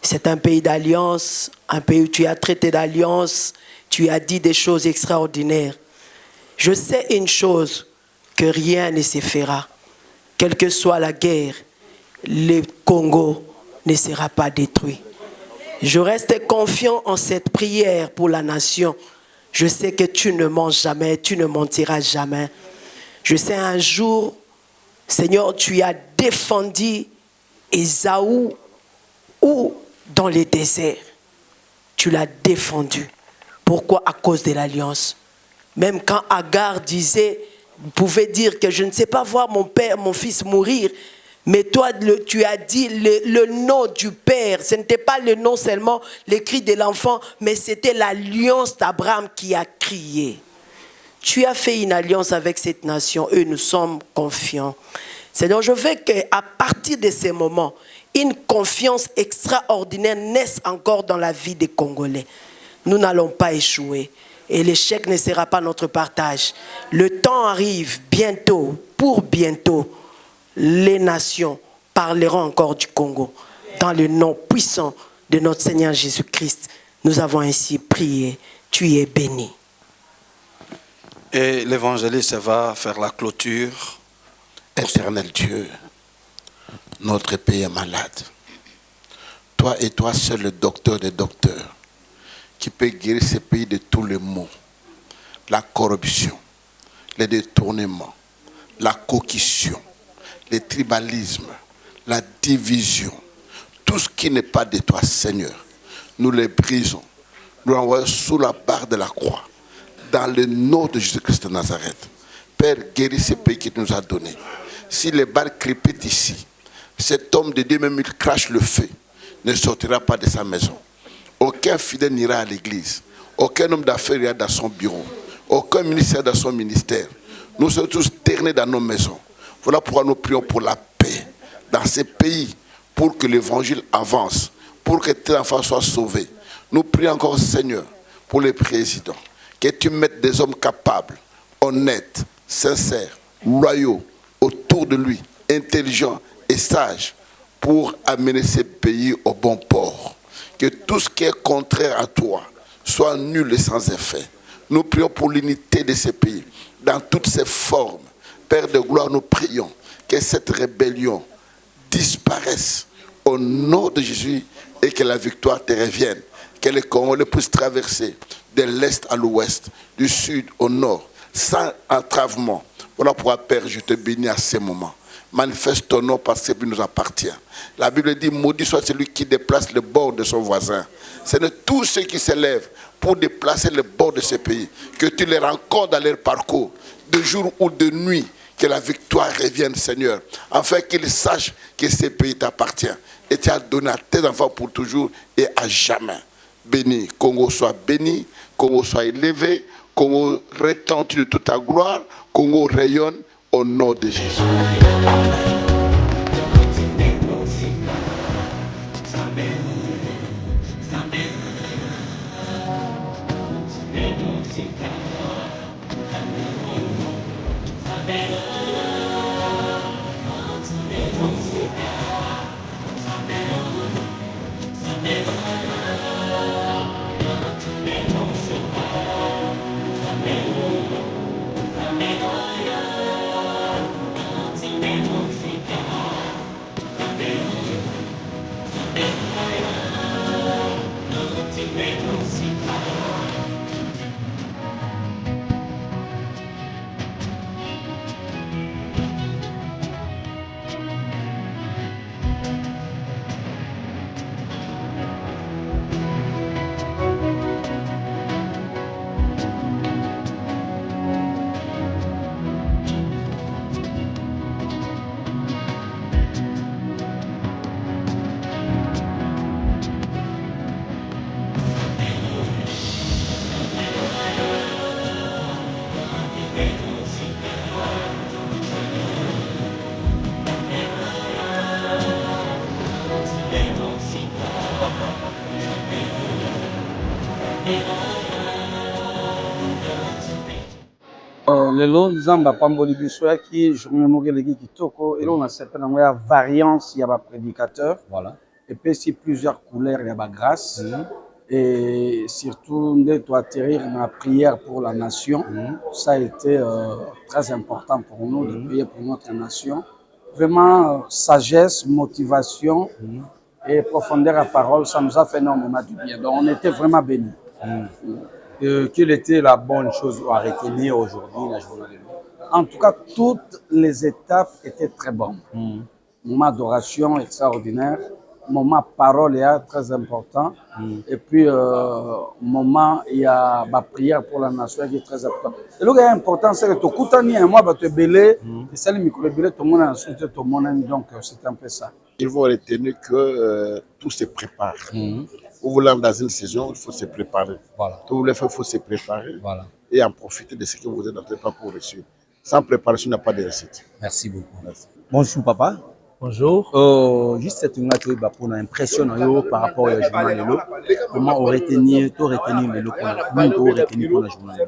C'est un pays d'alliance, un pays où tu as traité d'alliance, tu as dit des choses extraordinaires. Je sais une chose, que rien ne se fera. Quelle que soit la guerre, le Congo ne sera pas détruit. Je reste confiant en cette prière pour la nation. Je sais que tu ne mens jamais, tu ne mentiras jamais. Je sais un jour, Seigneur, tu as défendu Ésaü ou dans les déserts. Tu l'as défendu. Pourquoi? À cause de l'alliance. Même quand Agar disait, pouvait dire que je ne sais pas voir mon père, mon fils mourir, mais toi, tu as dit le nom du Père. Ce n'était pas le nom seulement, le cri de l'enfant, mais c'était l'alliance d'Abraham qui a crié. Tu as fait une alliance avec cette nation et nous sommes confiants. Seigneur, je veux qu'à partir de ces moments, une confiance extraordinaire naisse encore dans la vie des Congolais. Nous n'allons pas échouer et l'échec ne sera pas notre partage. Le temps arrive bientôt, pour bientôt, les nations parleront encore du Congo. Dans le nom puissant de notre Seigneur Jésus-Christ, nous avons ainsi prié. Tu es béni. Et l'évangéliste va faire la clôture. Éternel Dieu, notre pays est malade. Toi et toi seul le docteur des docteurs qui peut guérir ce pays de tous les maux. La corruption, les détournements, la coquistion, le tribalisme, la division, tout ce qui n'est pas de toi, Seigneur, nous les brisons, nous l'envoyons sous la barre de la croix, dans le nom de Jésus-Christ de Nazareth. Père, guéris ce pays qui nous a donné. Si les balles crépitent ici, cet homme de Dieu, même il crache le feu, ne sortira pas de sa maison. Aucun fidèle n'ira à l'église. Aucun homme d'affaires ira dans son bureau. Aucun ministère dans son ministère. Nous sommes tous ternés dans nos maisons. Voilà pourquoi nous prions pour la paix dans ces pays, pour que l'évangile avance, pour que tes enfants soient sauvés. Nous prions encore, Seigneur, pour les présidents, que tu mettes des hommes capables, honnêtes, sincères, loyaux, autour de lui, intelligents et sages, pour amener ces pays au bon port. Que tout ce qui est contraire à toi soit nul et sans effet. Nous prions pour l'unité de ces pays, dans toutes ses formes. Père de gloire, nous prions que cette rébellion disparaisse au nom de Jésus et que la victoire te revienne. Que les Congolais puissent traverser de l'est à l'ouest, du sud au nord, sans entravement. Voilà pourquoi, Père, je te bénis à ces moments. Manifeste ton nom parce que ce qui nous appartient. La Bible dit, maudit soit celui qui déplace le bord de son voisin. Ce n'est tous ceux qui s'élèvent pour déplacer le bord de ce pays. Que tu les rencontres dans leur parcours, de jour ou de nuit. Que la victoire revienne, Seigneur, afin qu'ils sachent que ce pays t'appartient. Et tu as donné à tes enfants pour toujours et à jamais. Béni, Congo soit béni, Congo soit élevé, Congo retenti de toute ta gloire, Congo rayonne au nom de Jésus. lelo nzamba pamboli biso qui journée mokeleki kitoko et là on a certainement ya variance il y a ba prédicateur voilà et puis si plusieurs couleurs il y a ba grâce et surtout de toi atterrir dans la prière pour la nation ça a été très important pour nous de prier pour notre nation vraiment sagesse motivation et profondeur à parole ça nous a fait énormément du bien donc on était vraiment bénis. Quelle était la bonne chose à retenir aujourd'hui la journée? En tout cas, toutes les étapes étaient très bonnes. Moment d'adoration extraordinaire, moment parole très important, et puis moment il y a la prière pour la nation qui est très important. Et ce qui est important, c'est que tout le monde moi te belé, et ça le micro belé tout le monde a insulté tout le monde, donc c'est un peu ça. Ils vont retenir que tout se prépare. Vous voulez dans une saison, il faut se préparer. Voilà. Tout le il faut se préparer voilà. Et en profiter de ce que vous êtes en train de faire pour réussir. Sans préparation, il n'y a pas de réussite. Merci beaucoup. Merci. Bonjour papa. Bonjour. Juste cette pour l'impression par rapport au journal. Comment retenir pour la journée?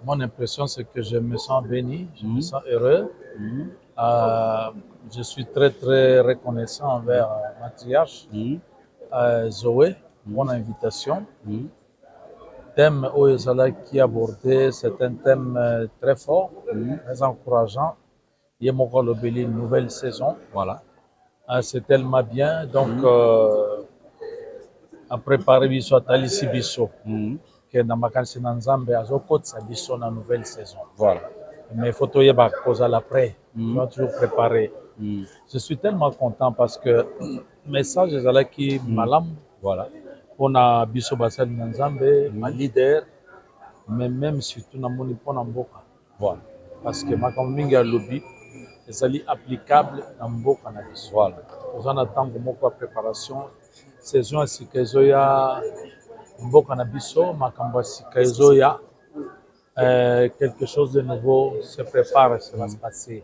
Mon impression, c'est que je me sens béni, je me sens heureux. Je suis très très reconnaissant envers Matriarche Zoé, mon invitation. Thème Oyezala qui abordé, c'est un thème très fort, très encourageant. Il y a une nouvelle saison. Voilà. C'est tellement bien. Donc, à préparer Bisso à Talissi Bisso, que dans ma canne Nzambe, à Zokot, ça Bisso dans la nouvelle saison. Voilà. Mais il faut tout y avoir cause à l'après. Il faut toujours préparer. Je suis tellement content parce que le message est là qui malam. Voilà. On a Bisso Bassel Nzambe, ma leader, mais même surtout dans mon Mboka. Voilà. Parce que ma campagne a lobby. C'est applicable dans beaucoup de choses. Voilà. Nous attendons beaucoup de préparation. Saison si kezoya beaucoup de biso, ma si kezoya quelque chose de nouveau se prépare, ça va se passer.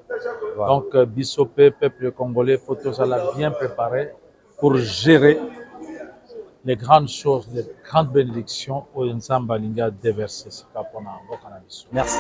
Voilà. Donc biso peuple congolais, faut tous bien préparer pour gérer les grandes choses, les grandes bénédictions au Nzamba Linga déverser. Merci.